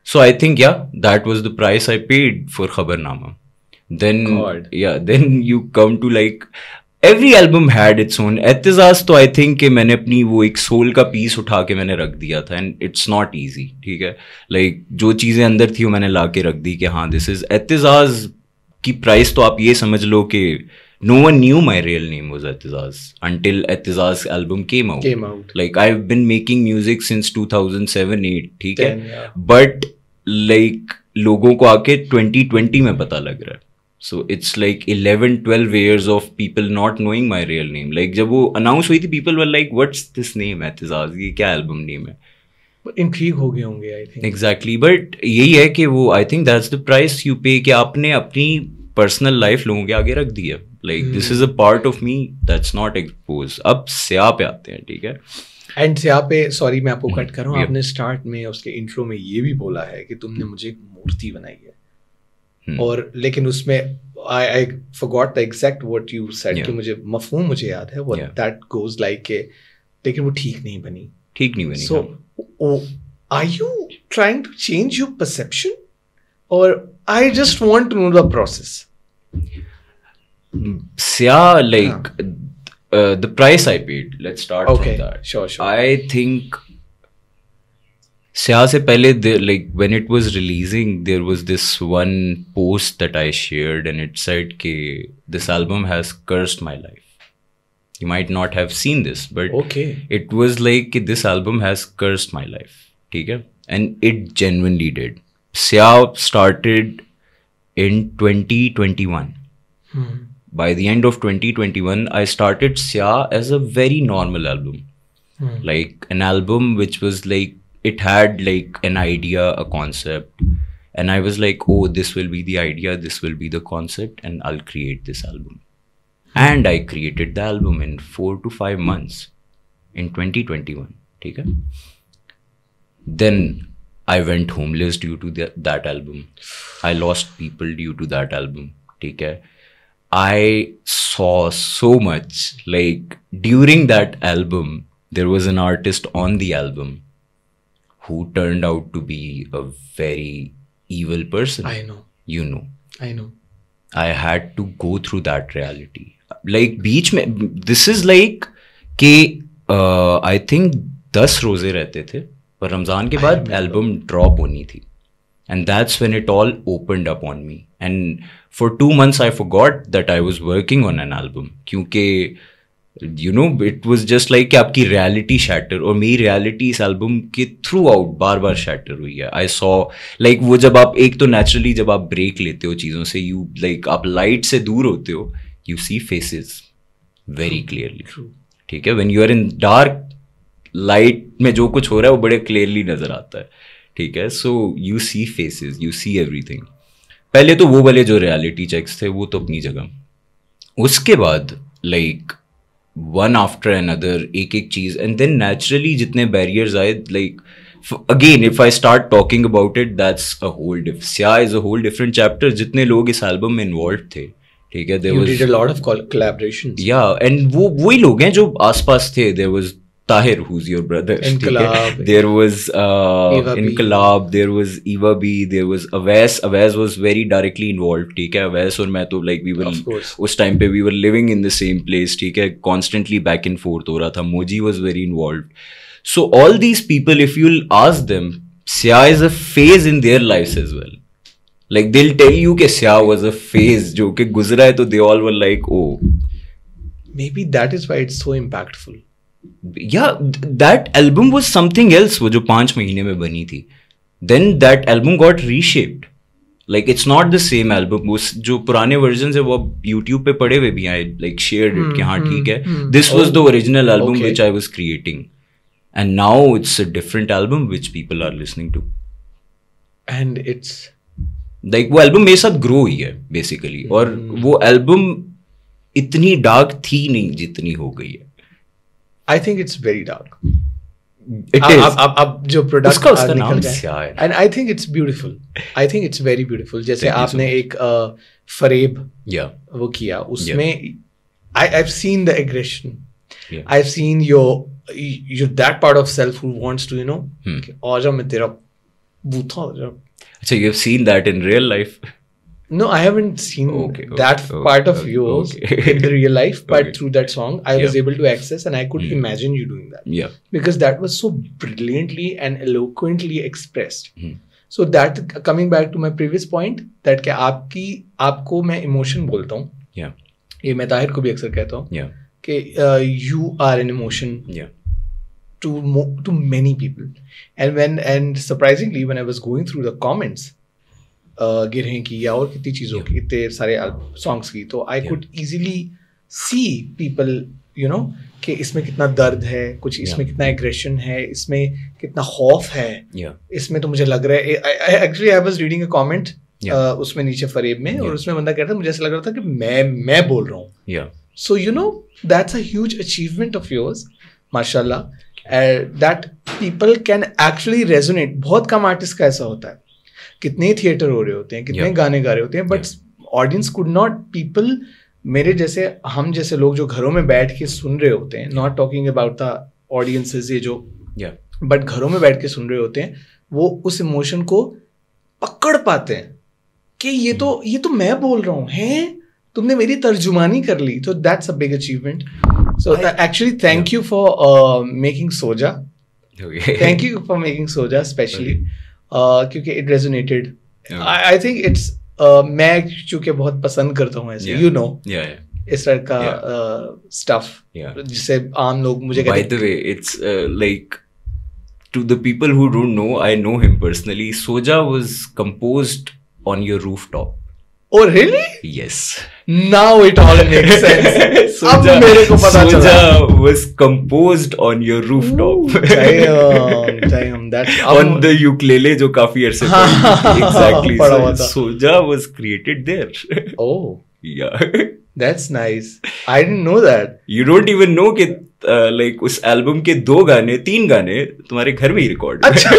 Speaker 2: So I think that was the price I paid for Khabarnama. Then then you come to like every album had its own. एतिज़ाज़ तो I think कि मैंने अपनी वो एक soul का piece उठा के मैंने रख दिया था and it's not easy, ठीक है. like जो चीज़ें अंदर थी वो मैंने ला के रख दी कि हाँ this is एतिज़ाज़ की प्राइस. तो आप ये समझ लो कि no one knew my real name was एतिज़ाज़ until एतिज़ाज़ album came out. Like I've been making music since 2007-8, ठीक है. but like लोगों को आके 2020 में पता लग रहा है. So it's like 11-12 years of people not knowing my real name. Like जब वो announce हुई थी, people were like, what's this name एतिज़ाज़, ये क्या album name है.
Speaker 1: Intrigue हो गए होंगे I think.
Speaker 2: Exactly, but यही है कि वो I think that's the price you pay कि आपने अपनी personal life लोगों के आगे रख दी है. Like this is a part of me that's not exposed. अब स्या पे आते हैं, ठीक है.
Speaker 1: एंड स्या पे सॉरी मैं आपको कट कर रहा हूँ. आपने स्टार्ट में उसके इंट्रो में ये भी बोला है कि तुमने मुझे एक मूर्ति बनाई है. और लेकिन उसमें I forgot the exact what you said कि मुझे मफहूम मुझे याद है what that goes like के, लेकिन वो ठीक नहीं बनी. So are you trying to change your perception or I just want to know the process?
Speaker 2: Like the price I paid, let's start from that. Sure. I think स्या से पहले like when it was releasing there was this one post that I shared and it said कि this album has cursed my life. You might not have seen this but it was like कि this album has cursed my life, ठीक है. And it genuinely did. स्या started in 2021. By the end of 2021 I started स्या as a very normal album. Like an album which was like it had like an idea, a concept, and I was like, oh, this will be the idea, this will be the concept, and I'll create this album. And I created the album in 4 to 5 months in 2021. Okay? Then I went homeless due to that album. I lost people due to that album. Okay? I saw so much. Like during that album, there was an artist on the album who turned out to be a very evil person.
Speaker 1: I know.
Speaker 2: You know.
Speaker 1: I know.
Speaker 2: I had to go through that reality. Like बीच में this is like कि I think 10 रोजे रहते थे पर रमज़ान के बाद album drop होनी थी. And that's when it all opened up on me. And for 2 months I forgot that I was working on an album. क्योंकि you know it was just like कि आपकी reality shatter, और मेरी reality इस album के throughout बार बार shatter हुई है. I saw like वो जब आप एक तो naturally जब आप break लेते हो चीज़ों से, you like आप light से दूर होते हो, you see faces very clearly. ठीक है, when you are in dark, light में जो कुछ हो रहा है वो बड़े clearly नज़र आता है. ठीक है, so you see faces, you see everything. पहले तो वो वाले जो reality checks थे वो तो अपनी जगह. उसके बाद like one after another एक एक चीज, and then naturally जितने barriers आए, like again if I start talking about it, that's a whole Sia is a whole different chapter. जितने लोग इस album में involved थे, ठीक है,
Speaker 1: you did a lot of collaborations.
Speaker 2: Yeah, and वो वही लोग हैं जो आसपास थे. There was Tahir, who's your brother.
Speaker 1: Inqilab.
Speaker 2: There was Inqilab, there was Eva B, there was Awais. Awais was very directly involved. ठीक है, Awais और मैं तो like we were उस time पे we were living in the same place. ठीक है, constantly back and forth हो रहा था. Moji was very involved. So all these people, if you'll ask them, Sia is a phase in their lives as well. Like they'll tell you कि Sia was a phase जो कि गुजरा है, तो they all were like, oh.
Speaker 1: Maybe that is why it's so impactful.
Speaker 2: Yeah, that album was something else. वो जो 5 महीने में बनी थी. Then that album got reshaped. Like it's not the same album. उस जो पुराने versions है वो YouTube पे पड़े हुए भी हैं. Like shared it कि हाँ ठीक है. This was the original album which I was creating. And now it's a different album which people are listening to.
Speaker 1: And it's
Speaker 2: like वो album मेरे साथ grow हुई है basically. और वो album इतनी dark थी नहीं जितनी हो गई है.
Speaker 1: I think it's very dark.
Speaker 2: It is.
Speaker 1: अब जो प्रोडक्ट
Speaker 2: उसका नाम क्या है?
Speaker 1: And I think it's beautiful. I think it's very beautiful. जैसे आपने एक फरेब वो किया, उसमें I've seen the aggression. I've seen your that part of self who wants to, you know, आजा मैं तेरा बूथा हो जा.
Speaker 2: अच्छा, you have seen that in real life?
Speaker 1: No, I haven't seen that part of yours in the real life, but through that song, I was able to access, and I could imagine you doing that.
Speaker 2: Yeah.
Speaker 1: Because that was so brilliantly and eloquently expressed. So that, coming back to my previous point, that कि आपको मैं emotion बोलता हूँ.
Speaker 2: Yeah.
Speaker 1: ये मैं ताहिर को भी अक्सर कहता हूँ.
Speaker 2: Yeah.
Speaker 1: कि you are an emotion.
Speaker 2: Yeah.
Speaker 1: To many people, and surprisingly, when I was going through the comments. गिरहें की या और कितनी चीज़ों की, इतने सारे सॉन्ग्स की, तो I could easily see people, you know, कि इसमें कितना दर्द है, कुछ इसमें कितना एग्रेशन है, इसमें कितना खौफ है, इसमें तो मुझे लग रहा है actually I was reading a comment उसमें नीचे फरेब में, और उसमें बंदा कहता है मुझे ऐसा लग रहा था कि मैं बोल रहा हूँ. So you know that's a huge achievement of yours, माशाल्लाह, that people can actually resonate. बहुत कम आर्टिस्ट का ऐसा होता है. कितने थिएटर हो रहे होते हैं, कितने गाने गा रहे होते हैं, but audience could not, people मेरे जैसे, हम जैसे लोग जो घरों में बैठ के सुन रहे होते हैं, not talking about the audiences ये जो, बट घरों में बैठ के सुन रहे होते हैं, वो उस इमोशन को पकड़ पाते हैं कि ये तो मैं बोल रहा हूँ, हैं तुमने मेरी तर्जुमानी कर ली. तो that's a big achievement. So actually thank you for making Souza. Thank you for making Souza specially. क्योंकि it resonated. I think it's मैं चूँकि बहुत पसंद करता हूँ ऐसे, you know, इस तरह का stuff जिसे आम लोग मुझे कहते हैं.
Speaker 2: By the way, it's like to the people who don't know, I know him personally. Soja was composed on your rooftop.
Speaker 1: Oh really?
Speaker 2: Yes.
Speaker 1: Now it all makes sense. अब मेरे को पता चला.
Speaker 2: Soja was composed on your rooftop.
Speaker 1: Damn, that's
Speaker 2: on the ukulele जो काफी अरसे exactly. Soja was created there.
Speaker 1: Oh.
Speaker 2: Yeah.
Speaker 1: That's nice. I didn't know that.
Speaker 2: You don't even know कि like उस एल्बम के 3 गाने तुम्हारे घर में ही रिकॉर्ड.
Speaker 1: अच्छा.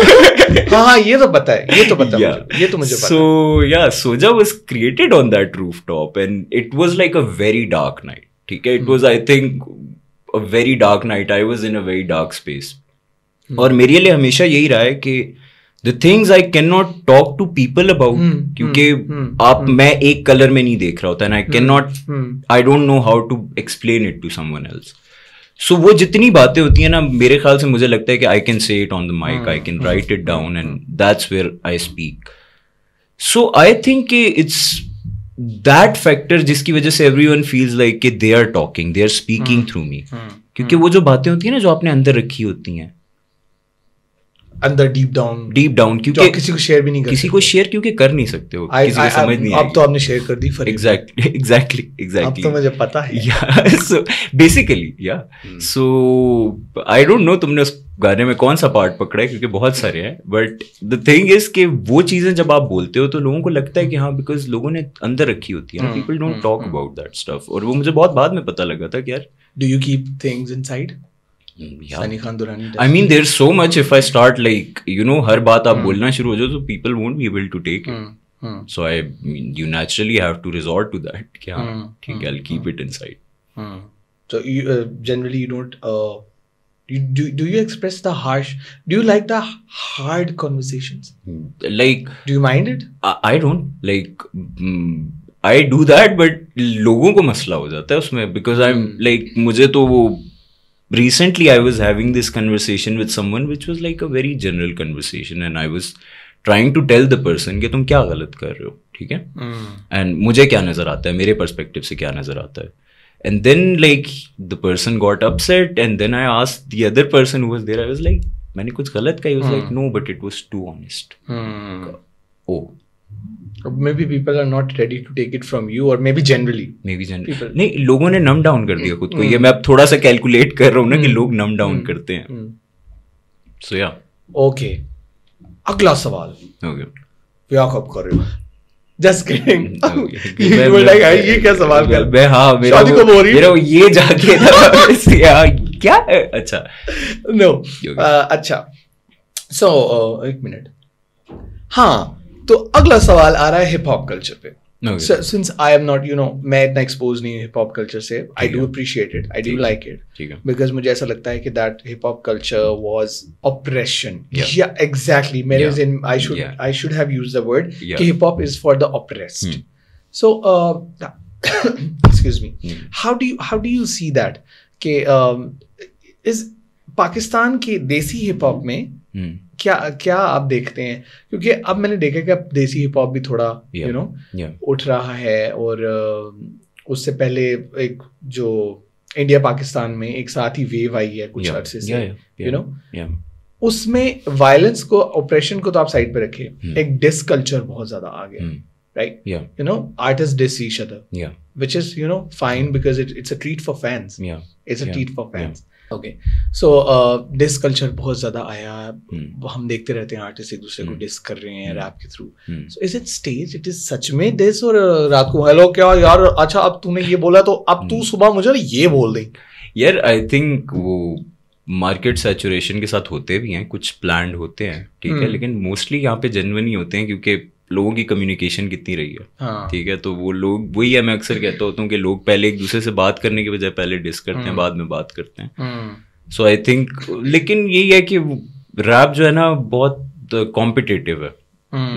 Speaker 1: हाँ ये तो पता है, ये तो पता है, ये तो मुझे पता है.
Speaker 2: So yeah, Soja was created on that rooftop and it was like a very dark night. ठीक है, it was I think a very dark night. I was in a very dark space. और मेरे लिए हमेशा यही रहा है कि The things I cannot talk to people about, क्योंकि आप मैं एक कलर में नहीं देख रहा होता, and I cannot, I don't know how to explain it to someone else. So वो जितनी बातें होती हैं ना, मेरे ख्याल से मुझे लगता है कि I can say it on the mic, I can write it down, and that's where I speak. So I think it's that factor जिसकी वजह से everyone feels like कि they are talking, they are speaking through me. क्योंकि वो जो बातें होती हैं ना, जो आपने अंदर रखी होती हैं,
Speaker 1: अंदर डीप डाउन, क्योंकि किसी को शेयर भी नहीं कर,
Speaker 2: किसी को शेयर क्योंकि कर नहीं सकते हो, किसी को समझ नहीं
Speaker 1: अब तो आपने शेयर कर दी।
Speaker 2: एग्जैक्टली
Speaker 1: अब तो मुझे पता है।
Speaker 2: So basically so I don't know तुमने उस गाने में कौन सा पार्ट पकड़ा है, क्योंकि बहुत सारे हैं, बट द थिंग इज कि वो चीजें जब आप बोलते हो तो लोगों को लगता है कि हाँ, बिकॉज लोगों ने अंदर रखी होती है ना, people don't talk about that stuff, और वो मुझे बहुत बाद में पता लगा था कि यार,
Speaker 1: do you keep things inside?
Speaker 2: Sunny Khan Durrani, I mean there's so much, if I start like you know हर बात आप बोलना शुरू हो जाओ तो people won't be able to take it. So you naturally have to resort to that कि हाँ ठीक है, I'll keep it inside.
Speaker 1: So you generally you don't do you express the harsh, do you like the hard conversations?
Speaker 2: Like,
Speaker 1: do you mind it?
Speaker 2: I don't like I do that, but लोगों को मसला हो जाता है उसमें, because I'm like, मुझे तो वो recently I was having this conversation with someone which was like a very general conversation, and I was trying to tell the person कि तुम क्या गलत कर रहे हो, ठीक है, and मुझे क्या नजर आता है, मेरे पर्सपेक्टिव से क्या नजर आता है, and then like the person got upset, and then I asked the other person who was there, I was like, मैंने कुछ गलत कहा? He was like, no, but it was too honest. Oh,
Speaker 1: maybe people are not ready to take it from you, or maybe generally people.
Speaker 2: नहीं, लोगों ने नम down कर दिया खुद को। ये मैं अब थोड़ा सा कैलकुलेट कर रहा हूँ ना कि लोग नम डाउन करते हैं। सो या ओके,
Speaker 1: अगला सवाल।
Speaker 2: ओके,
Speaker 1: क्या कब कर रहे हो? Just kidding. You were like, ये क्या सवाल कर?
Speaker 2: मैं हाँ, मेरा ये जाके क्या? अच्छा,
Speaker 1: no, अच्छा, so एक मिनट, हाँ, तो अगला सवाल आ रहा है हिप हॉप कल्चर पे। Since I am not, you know, मैं इतना एक्सपोज नहीं हूँ हिप हॉप कल्चर से, I do appreciate it, I do like it, because मुझे ऐसा लगता है कि that hip hop culture was oppression. Yeah exactly, I should have used the word कि hip hop is for the oppressed. So excuse me, how do you see that कि इज पाकिस्तान के देसी हिप हॉप में क्या आप देखते हैं? क्योंकि अब मैंने देखा कि अब देसी हिप हॉप भी थोड़ा यू नो उठ रहा है, और उससे पहले एक जो इंडिया पाकिस्तान में एक साथ ही वेव आई है कुछ अरसे से, यू नो, उसमें वायलेंस को, ऑपरेशन को तो आप साइड पे रखे, एक डिस कल्चर बहुत ज्यादा आ गया, right? You know, artist diss each other, which is you know fine, because it's a treat for fans, it's a treat for fans. Okay, so diss culture बहुत ज्यादा आया, हम देखते रहते हैं आर्टिस्ट एक दूसरे को डिस कर रहे हैं रैप के through. So is it stage, it is such में डिस, और रात को हेलो क्या यार, अच्छा अब तूने ये बोला तो अब तू सुबह मुझे ये बोल दे?
Speaker 2: यार आई थिंक वो मार्केट सैचुरेशन के साथ होते भी हैं, कुछ प्लान्ड होते हैं, ठीक है, लेकिन मोस्टली यहाँ पे जेन्युइन ही होते हैं, क्योंकि लोगों की कम्युनिकेशन कितनी रही है, ठीक है, तो वो लोग, वही है, मैं अक्सर कहता होता हूँ कि लोग पहले एक दूसरे से बात करने के बजाय पहले डिस करते हैं, बाद में बात करते हैं। सो आई थिंक, लेकिन यही है कि रैप जो है ना बहुत कॉम्पिटिटिव है,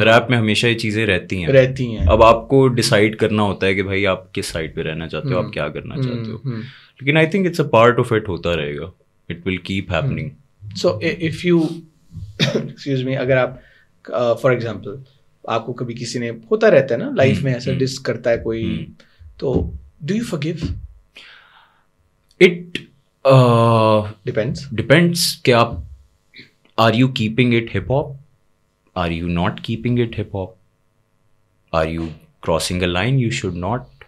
Speaker 2: रैप में हमेशा ये चीजें रहती हैं। अब आपको डिसाइड करना होता है कि भाई आप किस साइड पे रहना चाहते हो, आप क्या करना चाहते हो, लेकिन I think it's a part of it, होता रहेगा, it will keep happening.
Speaker 1: So if you excuse me, अगर आप फॉर एग्जांपल आपको कभी किसी ने, होता रहता है ना लाइफ में ऐसा, डिस करता है कोई, तो do you forgive?
Speaker 2: It depends कि आप, are you keeping it hip hop, are you not keeping it hip hop, are you crossing a line you should not,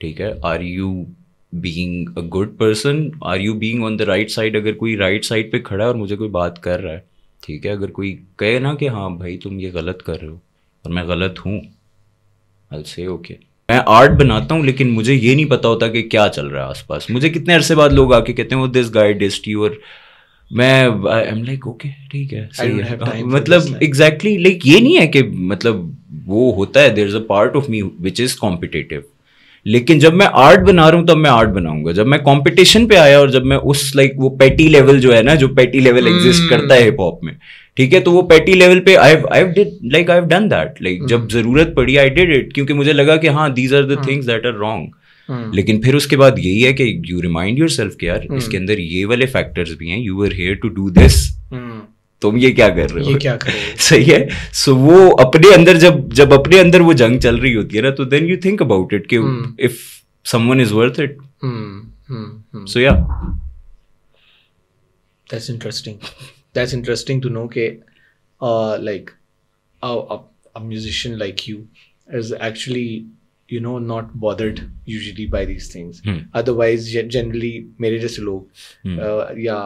Speaker 2: ठीक है, are you being a good person, are you being on the right side? अगर कोई right side पे खड़ा है और मुझे कोई बात कर रहा है, ठीक है, अगर कोई कहे ना कि हाँ भाई तुम ये गलत कर रहे हो और मैं गलत हूँ, आई विल से ओके। मैं आर्ट बनाता हूँ, लेकिन मुझे ये नहीं पता होता कि क्या चल रहा है आसपास। मुझे कितने अरसे बाद लोग आके कहते हैं वो दिस गाय डिस्ड यू, और मैं आई एम लाइक ओके ठीक है, सही है, मतलब एग्जैक्टली लाइक ये नहीं है कि मतलब वो होता है, there is a part of me which is competitive, लेकिन जब मैं आर्ट बना रहा हूँ तब मैं आर्ट बनाऊंगा। जब मैं कंपटीशन पे आया और जब मैं उस लाइक वो पेटी लेवल जो है ना, जो पेटी लेवल एग्जिस्ट करता है हिप हॉप में, ठीक है, तो वो पेटी लेवल पे आई डन दैट, लाइक जब जरूरत पड़ी आई डिड इट, क्योंकि मुझे लगा कि हाँ these are the things that are wrong. लेकिन फिर उसके बाद यही है कि यू रिमाइंड योरसेल्फ कि यार इसके अंदर ये वाले फैक्टर्स भी हैं, you are here to do this, तुम ये क्या कर रहे हो,
Speaker 1: ये क्या कर रहे हो?
Speaker 2: सही है। सो वो अपने अंदर जब अपने अंदर वो जंग चल रही होती है ना, तो then you think about it कि if someone is worth it. So yeah
Speaker 1: That's interesting. That's interesting to know that like a musician like you is actually, you know, not bothered usually by these things. Otherwise, generally मेरे जैसे लोग या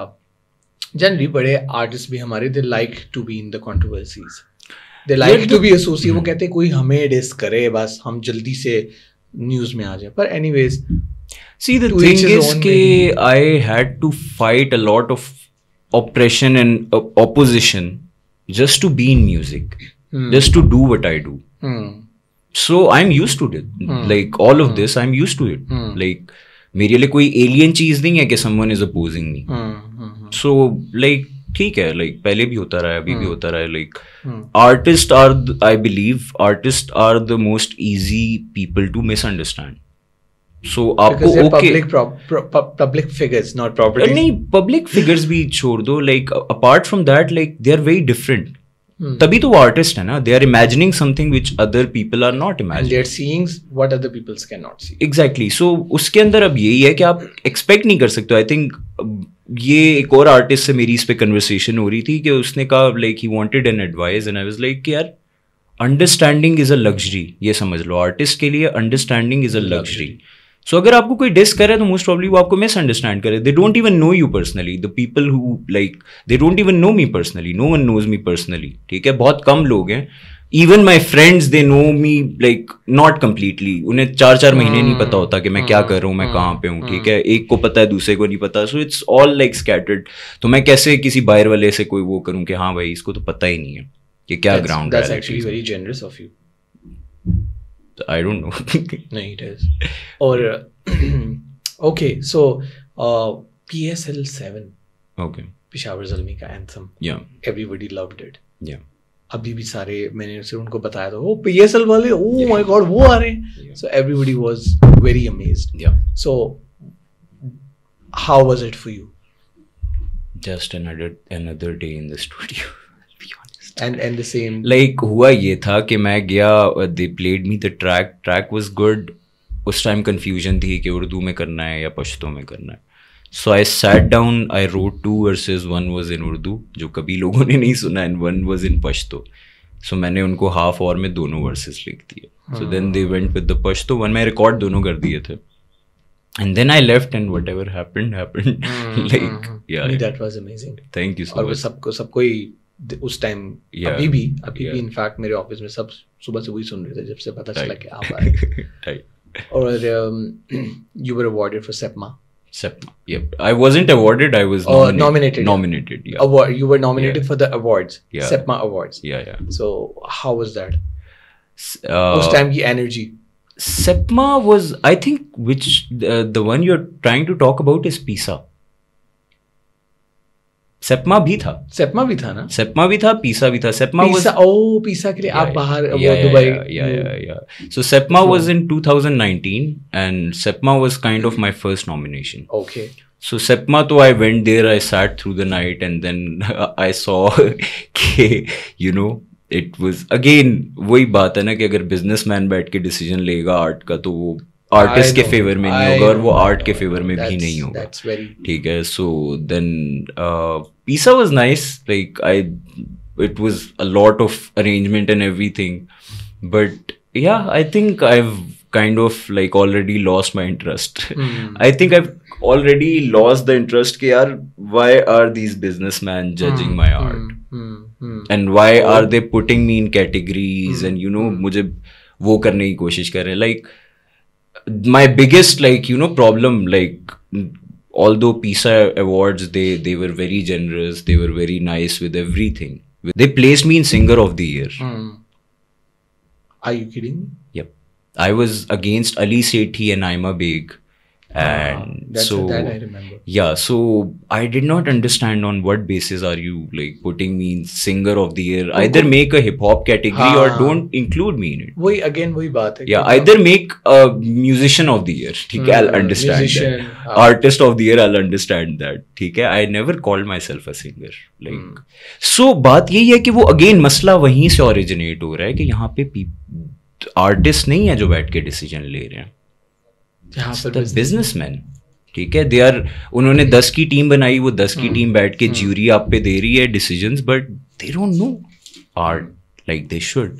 Speaker 1: generally बड़े artists भी हमारे they like to be in the controversies. They like to be associated. वो कहते हैं कोई हमें diss करे बस हम जल्दी से news में आ जाए. But anyways,
Speaker 2: see the thing is कि I had to fight a lot of oppression and opposition just to be in music, just to do what I do. So I'm used to it. Like all of this, I'm used to it. Like मेरे लिए कोई alien चीज नहीं है कि someone is opposing me. So like ठीक है, like पहले भी होता रहा है, अभी भी होता रहा है. Like artists are, I believe, artists are the most easy people to misunderstand. So आपको
Speaker 1: public figures, not property.
Speaker 2: नहीं, public figures भी छोड़ दो. Like apart from that, like they are very different. तभी तो वो artist है ना. They are imagining something which other people are not imagining.
Speaker 1: They are seeing what other people cannot see.
Speaker 2: Exactly. So उसके अंदर अब यही है कि आप expect नहीं कर सकते. I think ये एक और artist से मेरी इस पे conversation हो रही थी कि उसने कहा like he wanted an advice and I was like यार understanding is a luxury. ये समझ लो, artist के लिए understanding is a luxury. So अगर आपको कोई डिस करे तो मोस्ट प्रॉब्ली वो आपको मिसअंडरस्टैंड करे. They don't even know you personally. The people who like they don't even know me personally. No one knows me personally. ठीक है, बहुत कम लोग हैं. Even my friends they know me like not completely. उन्हें 4-4 महीने नहीं पता होता कि मैं क्या कर रहा हूँ, मैं कहाँ पे हूँ. ठीक है, एक को पता है, दूसरे को नहीं पता. So it's all like scattered. तो मैं कैसे किसी बाहर वाले से कोई वो करूँ कि हाँ भाई इसको तो पता ही नहीं है कि क्या ग्राउंड है.
Speaker 1: That's actually very generous of you.
Speaker 2: I don't know.
Speaker 1: No, it is. Or okay, so PSL 7.
Speaker 2: Okay.
Speaker 1: Peshawar Zalmi का anthem.
Speaker 2: Yeah.
Speaker 1: Everybody loved it.
Speaker 2: Yeah.
Speaker 1: अभी भी सारे मैंने सिर्फ उनको बताया था, ओ PSL वाले, oh my god, वो आ रहे हैं.
Speaker 2: Yeah.
Speaker 1: So everybody was very amazed.
Speaker 2: Yeah.
Speaker 1: So how was it for you?
Speaker 2: Just another day in the studio.
Speaker 1: And the same.
Speaker 2: Like हुआ ये था कि मैं गया, they played me the track was good. उस टाइम confusion थी कि उर्दू में करना है या पश्तो में करना है. So I sat down, I wrote 2 verses, one was in Urdu जो कभी लोगों ने नहीं सुना, and one was in Pashto. So मैंने उनको half hour में दोनों verses लिख दिए. So then they went with the Pashto one. मैं record दोनों कर दिए थे. And then I left and whatever happened. Like yeah.
Speaker 1: That was amazing.
Speaker 2: Thank you so much.
Speaker 1: और सबको ही उस टाइम अभी भी इनफैक्ट मेरे ऑफिस में सब सुबह से वही सुन रहे थे जब से पता चला कि आप आए. और you were awarded for SEPMA.
Speaker 2: Yep. I wasn't awarded. I was
Speaker 1: nominated.
Speaker 2: Nominated. Yeah.
Speaker 1: Award. You were nominated for the awards.
Speaker 2: Yeah.
Speaker 1: SEPMA awards.
Speaker 2: Yeah.
Speaker 1: So how was that? उस टाइम की energy.
Speaker 2: SEPMA was, I think, which the one you're trying to talk about is PISA. सेपमा भी था.
Speaker 1: सेपमा भी था ना.
Speaker 2: सेपमा भी था, पीसा भी था. सेपमा was
Speaker 1: पीसा के लिए आप बाहर
Speaker 2: Dubai. So सेपमा was in 2019 and सेपमा was kind of my first nomination.
Speaker 1: Okay.
Speaker 2: So सेपमा तो I went there, I sat through the night and then I saw कि you know it was again वही बात है ना कि अगर businessman बैठ के decision लेगा आर्ट का तो वो आर्टिस्ट के फेवर में नहीं होगा और वो आर्ट के फेवर में भी नहीं होगा. ठीक है. So then PISA was nice. Like it was a lot of arrangement and everything, but yeah I think I have kind of like already lost my interest. I think I have already lost the interest कि यार why are these businessman judging my art and why are they putting me in categories and you know मुझे वो करने की कोशिश कर रहे हैं. Like my biggest problem, like although PISA awards they were very generous, they were very nice with everything, they placed me in singer of the year.
Speaker 1: Are you kidding me?
Speaker 2: Yep. I was against Ali Sethi and Aima Beg And
Speaker 1: that I remember.
Speaker 2: Yeah, so I did not understand on what basis are you like putting me in singer of the year. Either make a hip hop category or don't include me in it.
Speaker 1: वही बात है.
Speaker 2: Yeah, either make a musician of the year. ठीक है, I'll understand
Speaker 1: musician,
Speaker 2: that. Artist of the year, I'll understand that. ठीक है, I never called myself a singer. Like, so बात यही है कि वो again मसला वहीं से originate हो रहा है कि यहाँ पे artist नहीं है जो बैठ के decision ले रहे हैं. बिजनेसमैन. ठीक है, दे आर, उन्होंने 10 की टीम बनाई, वो 10 की टीम बैठ के ज्यूरी आप पे दे रही है decisions, but they don't know art like they should.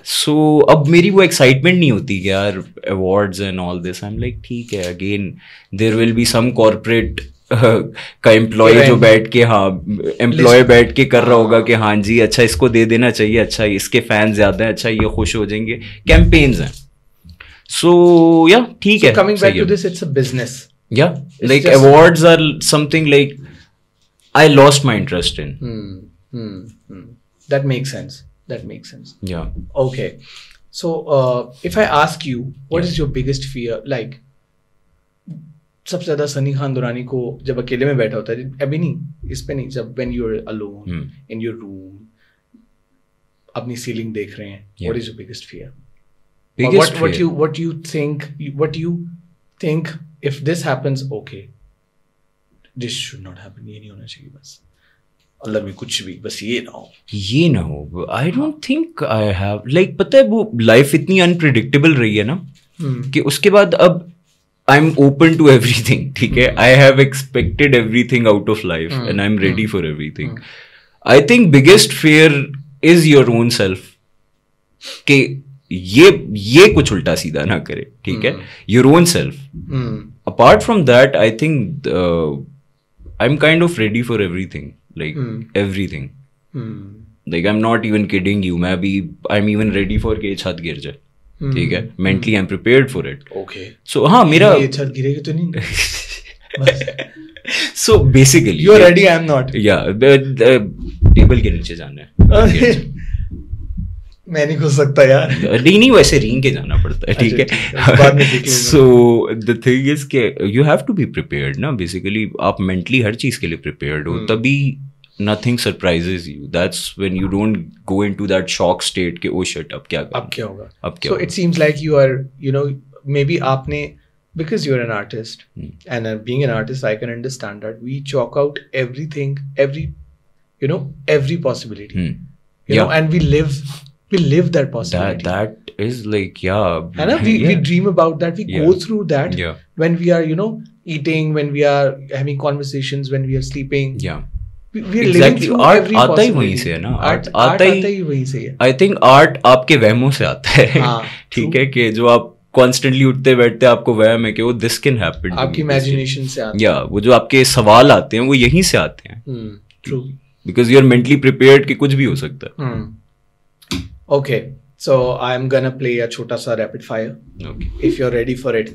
Speaker 2: So अब मेरी वो एक्साइटमेंट नहीं होती कि यार awards and all this. I am like ठीक है, again there will be some corporate का एम्प्लॉय जो बैठ के एम्प्लॉय बैठ के कर रहा होगा कि हाँ जी अच्छा इसको दे देना चाहिए, अच्छा इसके फैन ज्यादा है, अच्छा ये खुश हो जाएंगे. कैंपेन्स हैं. So yeah, ठीक है.
Speaker 1: Coming back to this, it's a business.
Speaker 2: Yeah, it's like awards are something like I lost my interest in.
Speaker 1: That makes sense.
Speaker 2: Yeah.
Speaker 1: Okay. So if I ask you, what is your biggest fear? Like, सबसे ज़्यादा सनी खान दुरानी को जब अकेले में बैठा होता है, अभी नहीं, इस पे नहीं, जब when you're alone in your room, अपनी सीलिंग देख रहे हैं, what is your biggest fear? What you think if this happens, okay, this should not happen, ये नहीं होना चाहिए, बस अल्लाह में कुछ भी, बस ये ना हो. I don't think I have, like, पता है वो लाइफ इतनी अनप्रिडिक्टेबल रही है ना कि उसके बाद अब I'm open to everything. ठीक है, I have expected everything out of life and I'm ready for everything. I think biggest fear is your own self, कि ये कुछ उल्टा सीधा ना करे. ठीक है, your own self. Apart from that I think I am kind of ready for everything, like everything. Like I am not even kidding you, मैं अभी I am even ready for के छत गिर जाए. ठीक है, mentally I am prepared for it. Okay, so हाँ, मेरा छत गिरेगी तो नहीं. So basically you are ready, I am not. Yeah table के नीचे जाना है. मैं नहीं घुस सकता यार. नहीं वैसे रींग के जाना पड़ता है. ठीक है. सो द थिंग इज के you have to be prepared ना. बेसिकली आप मेंटली हर चीज के लिए प्रिपेयर्ड हो, तभी nothing surprises you. That's when you don't go into that shock state कि oh shit अब क्या होगा. So it seems like you are, you know, maybe आपने, because you're an artist and being an artist I can understand that we chalk out everything, every possibility, you know, and we live that possibility. That is like, yeah, and we dream about that, we go through that when we are, you know, eating, when we are having conversations, when we are sleeping. Exactly. Art आता ही वहीं से है ना. Art आता ही वहीं से है. I think art आपके वहमों से आता है. ठीक है, कि जो आप कॉन्स्टेंटली उठते बैठते आपको वहम है कि वो दिस कैन हैपन, आपकी इमेजिनेशन से आता है. या वो जो आपके सवाल आते हैं वो यहीं से आते हैं. True, because you are mentally prepared कि कुछ भी हो सकता है. Okay, so I am gonna play a छोटा सा rapid fire. Okay, if you are ready for it.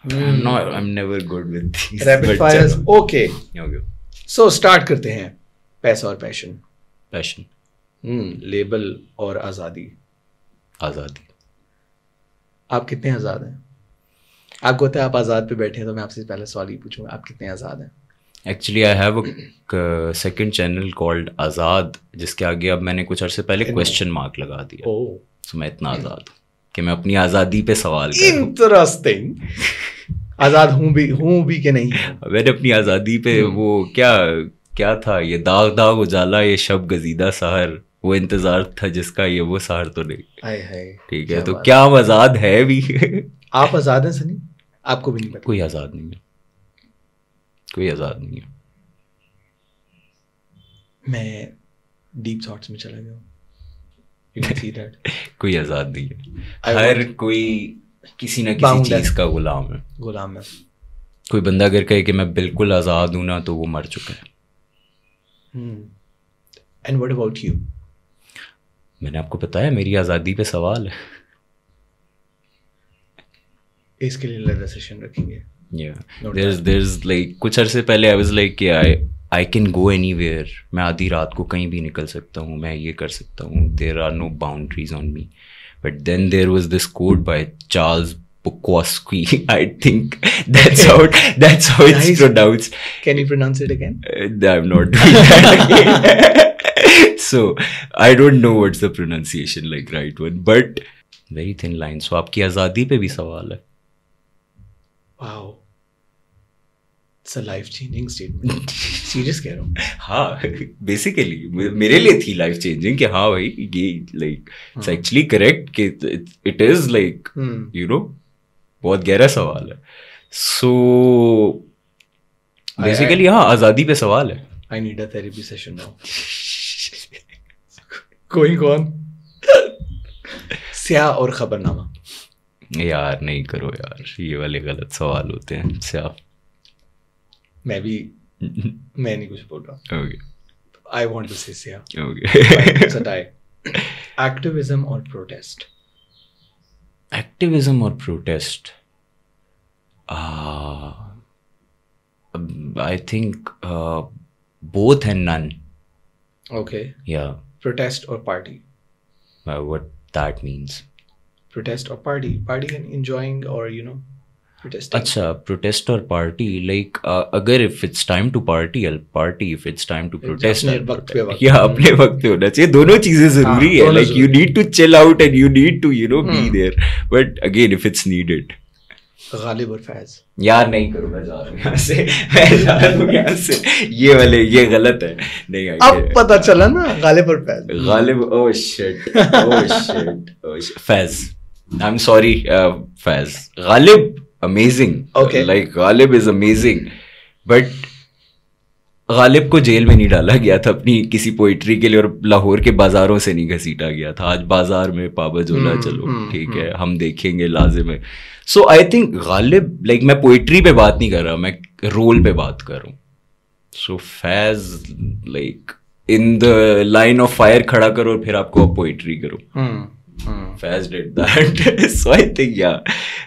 Speaker 1: No, I am never good with this rapid fires. Okay, so start करते हैं. पैसा और पैशन. लेबल और आज़ादी. आप कितने आज़ाद हैं? आपको पता है आप आज़ाद पे बैठे हैं, तो मैं आपसे पहले सवाल ही पूछूंगा, आप कितने आज़ाद हैं? Actually I have a second channel called Azad, जिसके आगे अब मैंने कुछ अर्से पहले क्वेश्चन मार्क लगा दिया. सो मैं इतना आज़ाद कि मैं अपनी आज़ादी पे सवाल कर रहा हूं. इंटरेस्टिंग. आज़ाद हूँ भी कि नहीं? मैंने अपनी आज़ादी पे वो क्या था, ये दाग दाग उजाला, ये शब गजीदा सहर, वो इंतजार था जिसका ये वो सहर तो नहीं. ठीक है, तो क्या हम आजाद है भी? आप आजाद हैं सनी? आपको भी नहीं पता? कोई आजाद नहीं है, कोई आजाद नहीं है. मैं डीप थॉट्स में चला गया. You can see that. कोई आजाद नहीं है. हर कोई किसी ना किसी चीज का गुलाम है. कोई बंदा अगर कहे कि मैं बिल्कुल आजाद हूं ना, तो वो मर चुका है. And what about you? मैंने आपको बताया मेरी आज़ादी पे सवाल है. इसके लिए अलग सेशन रखेंगे. there's like कुछ अरसे पहले I was like कि I can go anywhere. मैं आधी रात को कहीं भी निकल सकता हूँ, मैं ये कर सकता हूँ. There are no boundaries on me. But then there was this quote by Charles
Speaker 2: Bukowski, I think that's how it's
Speaker 1: Nice.
Speaker 2: pronounced.
Speaker 1: Can you pronounce it again?
Speaker 2: I'm not doing that again. So I don't know what's the pronunciation like right one, but very thin line. So आपकी आजादी पे भी सवाल है.
Speaker 1: Wow. It's a life-changing statement. Serious कह रहा हूँ.
Speaker 2: हाँ, बेसिकली मेरे लिए थी लाइफ चेंजिंग कि हाँ भाई ये लाइक इट्स एक्चुअली करेक्ट कि it is like you know बहुत गहरा सवाल है. सो बेसिकली हाँ आजादी पे सवाल है.
Speaker 1: I need a therapy session now. Going on. स्याह और खबरनामा.
Speaker 2: यार नहीं करो यार, ये वाले गलत सवाल होते हैं. स्याह
Speaker 1: मैं नहीं कुछ बोल रहा.
Speaker 2: Okay,
Speaker 1: I want to say स्याह.
Speaker 2: Okay.
Speaker 1: It's a tie. Activism or protest?
Speaker 2: Activism or protest? I think both and none.
Speaker 1: Okay.
Speaker 2: Yeah.
Speaker 1: Protest or party?
Speaker 2: What that means.
Speaker 1: Protest or party? Party and enjoying or protesting.
Speaker 2: अच्छा, protest और party like अगर if it's time to party I'll party, if it's time to protest
Speaker 1: अपने
Speaker 2: I'll
Speaker 1: वक्त पे वक्त.
Speaker 2: या अपने वक्त पे होना चाहिए. दोनों चीजें जरूरी है.
Speaker 1: दोनों
Speaker 2: Like you need to chill out and you need to be there. But again if it's needed.
Speaker 1: Ghalib और फैज.
Speaker 2: यार नहीं करो, मैं जा रहा हूँ यहाँ से. मैं जा रहा हूँ यहाँ से. ये गलत है. नहीं
Speaker 1: अब पता चला ना गालिब और Faiz.
Speaker 2: Ghalib. oh shit. Faiz. I'm sorry, Faz. Ghalib, amazing.
Speaker 1: Okay.
Speaker 2: Like Ghalib is amazing, but Ghalib को जेल में नहीं डाला गया था अपनी किसी पोइट्री के लिए, और लाहौर के बाजारों से नहीं घसीटा गया था. आज बाजार में पाबजोला चलो ठीक है, हम देखेंगे लाजिम है. सो आई थिंक Ghalib, like मैं पोइट्री पे बात नहीं कर रहा, मैं रोल पे बात कर रहा हूँ. सो Faz like in the line of fire खड़ा करो और फिर आपको पोइट्री करो. Faz did that. So I think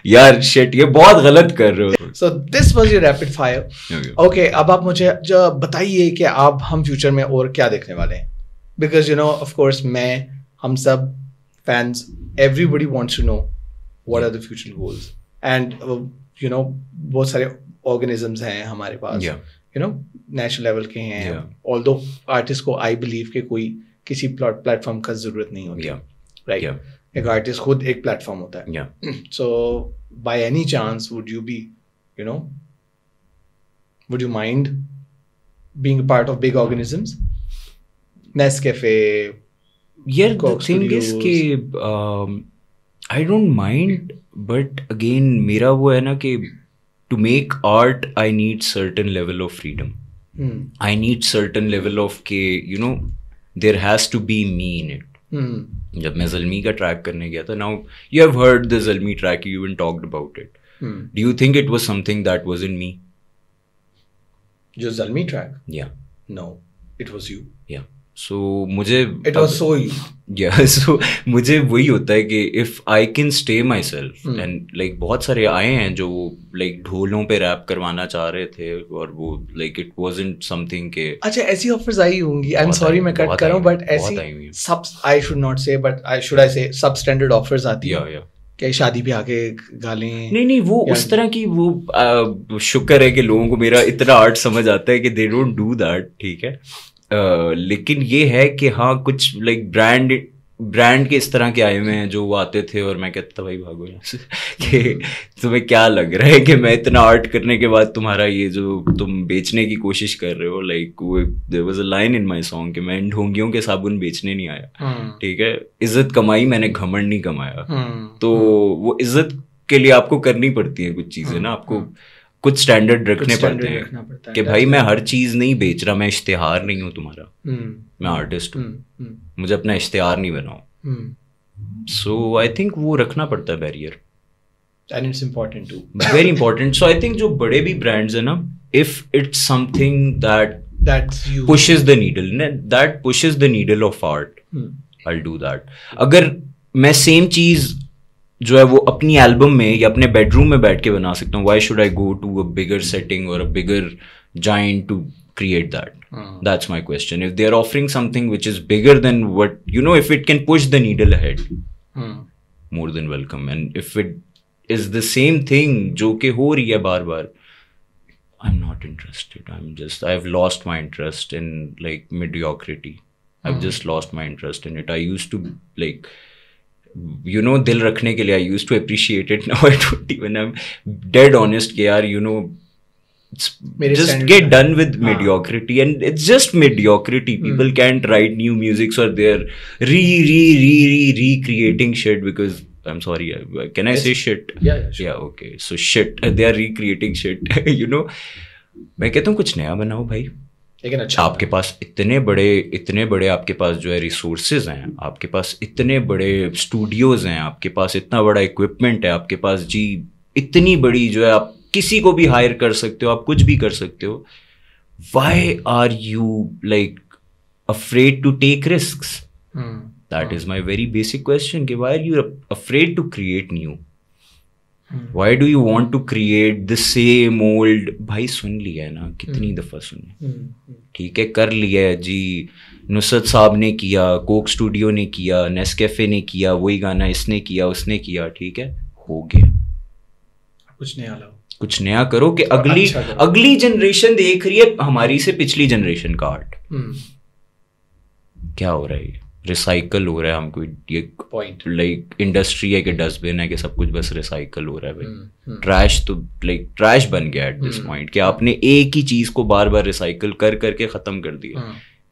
Speaker 2: यार shit, ये बहुत गलत कर रहे हो.
Speaker 1: So this was your rapid fire. Okay, अब आप मुझे जो बताइए कि आप हम फ्यूचर में और क्या देखने वाले हैं. Because of course हम सब fans, everybody wants to know what are the future goals. And बहुत सारे organisms हैं हमारे पास. नेशनल लेवल के हैं. Although आर्टिस्ट को I believe कि कोई किसी प्लेटफॉर्म का जरूरत नहीं होती. Right. एक आर्टिस्ट खुद एक प्लेटफॉर्म होता है. So by any chance would you be would you mind being a part of big organisms? Nescafe.
Speaker 2: Yeah, the thing is कि I don't mind, but again मेरा वो है ना कि to make art I need certain level of freedom. I need certain level of कि there has to be me in it. जब मैं ज़ल्मी का ट्रैक करने गया था, now you have heard the Zalmi track, you even talked about it. Do you think it was something that was in me?
Speaker 1: जो Zalmi track?
Speaker 2: Yeah
Speaker 1: no, it was you.
Speaker 2: Yeah so मुझे
Speaker 1: it was so you.
Speaker 2: Yeah so मुझे वही होता है कि if I can stay my self and like बहुत सारे आए हैं जो लाइक ढोलों पे रैप करवाना चाह रहे थे और वो लाइक इट वाजंट समथिंग के.
Speaker 1: अच्छा, ऐसी ऑफर्स आई होंगी. आई एम सॉरी मैं कट कर रहा हूँ, बट ऐसी सब आई शुड नॉट से बट आई शुड आई से सब स्टैंडर्ड ऑफर्स आती है क्या शादी पे आके गालें? नहीं वो
Speaker 2: उस तरह की वो शुक्र है कि लोगों को मेरा इतना आर्ट समझ आता है कि दे डोंट डू दैट. ठीक है, लेकिन ये है कि हाँ कुछ लाइक ब्रांड के इस तरह के आए हुए हैं जो वो आते थे और मैं कहता था भाई भागो यहाँ से कि तुम्हें क्या लग रहा है कि मैं इतना आर्ट करने के बाद तुम्हारा ये जो तुम बेचने की कोशिश कर रहे हो. Like there was a line in my song कि मैं ढोंगियों के साबुन बेचने नहीं आया. ठीक है, इज्जत कमाई मैंने घमंड नहीं कमाया. तो वो इज्जत के लिए आपको करनी पड़ती है कुछ चीजें ना, आपको कुछ स्टैंडर्ड रखने पड़ते हैं कि भाई मैं हर चीज नहीं बेच रहा, मैं इश्तिहार नहीं हूँ तुम्हारा. मैं आर्टिस्ट हूँ, मुझे अपना इश्तिहार नहीं बनाओ. सो आई थिंक वो रखना पड़ता है barrier.
Speaker 1: And it's important to,
Speaker 2: very important. So I think जो बड़े भी ब्रांड्स है ना, if it's something that pushes the needle of art, I'll do that. अगर मैं सेम चीज जो है वो अपनी एल्बम में या अपने बेडरूम में बैठ के बना सकता हूँ, why should I go to a bigger setting और a bigger giant to create that? That's my question. If they're offering something which is bigger than what if it can push the needle ahead, more than welcome. And if it is the same thing जो कि हो रही है बार बार. I'm not interested. I've lost my interest in like mediocrity. I've just lost my interest in it. I used to like, you know, दिल रखने के लिए I used to appreciate it. Now I don't even. I'm dead honest कि यार, you know, just get done with mediocrity, and it's just mediocrity. People can't write new music, so they're recreating shit because I'm sorry, can I say shit?
Speaker 1: Yeah, sure.
Speaker 2: Yeah, okay, so shit, they are recreating shit. You know, मैं कहता हूँ कुछ नया बनाओ भाई.
Speaker 1: लेकिन अच्छा,
Speaker 2: आपके पास इतने बड़े आपके पास जो है रिसोर्सेज हैं, आपके पास इतने बड़े स्टूडियोज हैं, आपके पास इतना बड़ा इक्विपमेंट है, आपके पास जी इतनी बड़ी जो है, आप किसी को भी हायर कर सकते हो, आप कुछ भी कर सकते हो. Why are you like afraid to take risks? That is my very basic question. कि why are you afraid to create new? Why do you want to create the same old? भाई सुन लिया है ना, कितनी दफा सुने. ठीक है, कर लिया है जी. नुसरत साहब ने किया, कोक स्टूडियो ने किया, नेस्कैफे ने किया, वही गाना इसने किया, उसने किया. ठीक है, हो गया. कुछ नया लाओ, कुछ नया करो कि अगली जनरेशन देख रही है हमारी से पिछली जनरेशन का आर्ट. क्या हो रहा है? रिसाइकल हो रहा है. हमको ये पॉइंट लाइक इंडस्ट्री है कि डस्टबिन है कि सब कुछ बस रिसाइकल हो रहा है भाई. ट्रैश तो लाइक ट्रैश बन गया एट दिस पॉइंट कि आपने एक ही चीज को बार बार रिसाइकल कर करके खत्म कर दिया.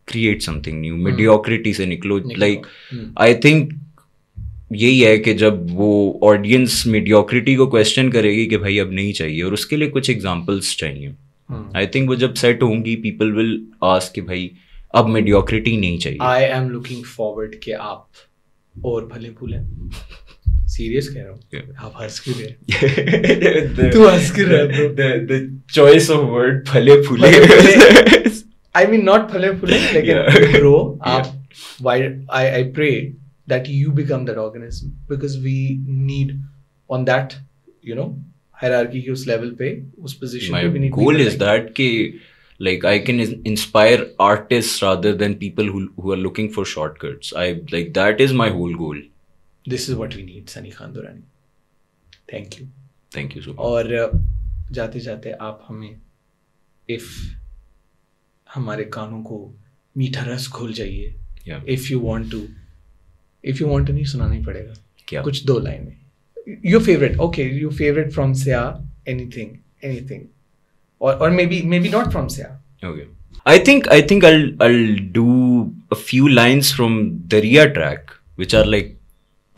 Speaker 2: Create something new. मीडियोक्रिटी से निकलो. लाइक आई थिंक यही है कि जब वो ऑडियंस मीडियोक्रिटी को क्वेश्चन करेगी कि भाई अब नहीं चाहिए, और उसके लिए कुछ एग्जांपल्स चाहिए. आई थिंक वो जब सेट होंगी, पीपल विल आस्क कि भाई अब मीडियोक्रिटी नहीं चाहिए.
Speaker 1: आई एम लुकिंग फॉरवर्ड कि आप और फले फूले. सीरियस कह रहा हूँ. आप हंस क्यों रहे? तू हंस क्यों रहा?
Speaker 2: The choice of word फले फूले.
Speaker 1: I mean not फले फूले, लेकिन bro, आप why I pray that you become that organism, because we need on that, you know, hierarchy के उस level पे, उस position पे we need.
Speaker 2: My goal is that कि like I can inspire artists rather than people who are looking for shortcuts. That is my whole goal.
Speaker 1: This is what we need, Sunny Khan Durrani. Thank you.
Speaker 2: Thank you so much.
Speaker 1: और जाते जाते आप हमें, if हमारे कानों को मीठा रस घोल जाइए. If you want to नहीं सुनाना ही पड़ेगा.
Speaker 2: क्या?
Speaker 1: कुछ 2 लाइनें. Your favorite, okay, your favorite from Sia, anything. Or maybe not from Sia.
Speaker 2: Okay. I think I'll do a few lines from the Riya track, which are like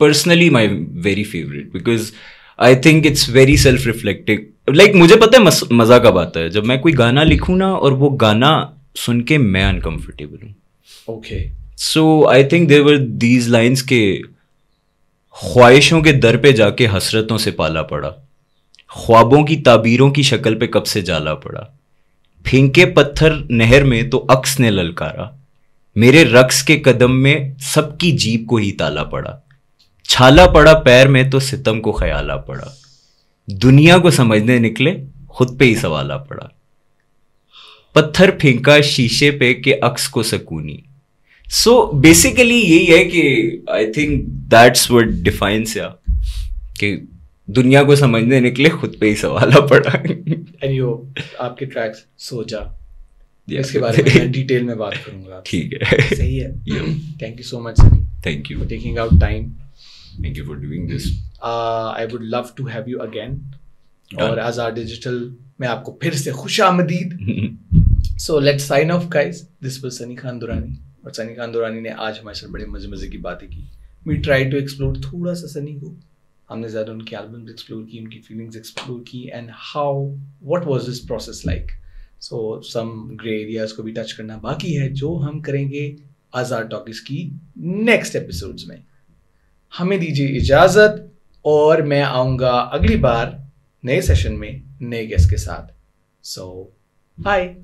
Speaker 2: personally my very favorite, because I think it's very self-reflective. Like मुझे पता है मजा कब आता है, जब मैं कोई गाना लिखूं ना और वो गाना सुन के मैं uncomfortable हूँ.
Speaker 1: Okay.
Speaker 2: So I think there were these lines के ख्वाहिशों के दर पे जाके हसरतों से पाला पड़ा, ख्वाबों की ताबीरों की शक्ल पे कब से जाला पड़ा, फेंके पत्थर नहर में तो अक्स ने ललकारा, मेरे रक्स के कदम में सबकी जीप को ही ताला पड़ा, छाला पड़ा पैर में तो सितम को ख्याला पड़ा, दुनिया को समझने निकले खुद पे ही सवाला पड़ा, पत्थर फेंका शीशे पे के अक्स को सकूनी. सो बेसिकली यही है कि I think that's what defines या कि दुनिया को समझने निकले खुद पे ही सवाला पड़ा.
Speaker 1: आपके ट्रैक्स सो जा, इसके बारे में मैं डिटेल में बात करूंगा.
Speaker 2: ठीक है,
Speaker 1: सही है. Thank you so much Sunny.
Speaker 2: Thank you
Speaker 1: for taking out time.
Speaker 2: Thank you for doing this.
Speaker 1: I would love to have you again. और आजाद डिजिटल में आपको फिर से खुशामदीद. So let's sign off guys. This was Sunny Khan Durrani, और सनी खान दुरानी ने आज हमारे साथ बड़े मजे की बातें की. वी ट्राई टू एक्सप्लोर थोड़ा सा सनी को. हमने ज़्यादा उनकी एल्बम्स एक्सप्लोर की, उनकी फीलिंग्स एक्सप्लोर की, and how what was this process like. So some grey areas को भी टच करना बाकी है, जो हम करेंगे आज़ाद टॉकीज की नेक्स्ट एपिसोड्स में. हमें दीजिए इजाज़त, और मैं आऊँगा अगली बार नए सेशन में नए गेस्ट के साथ. सो बाय.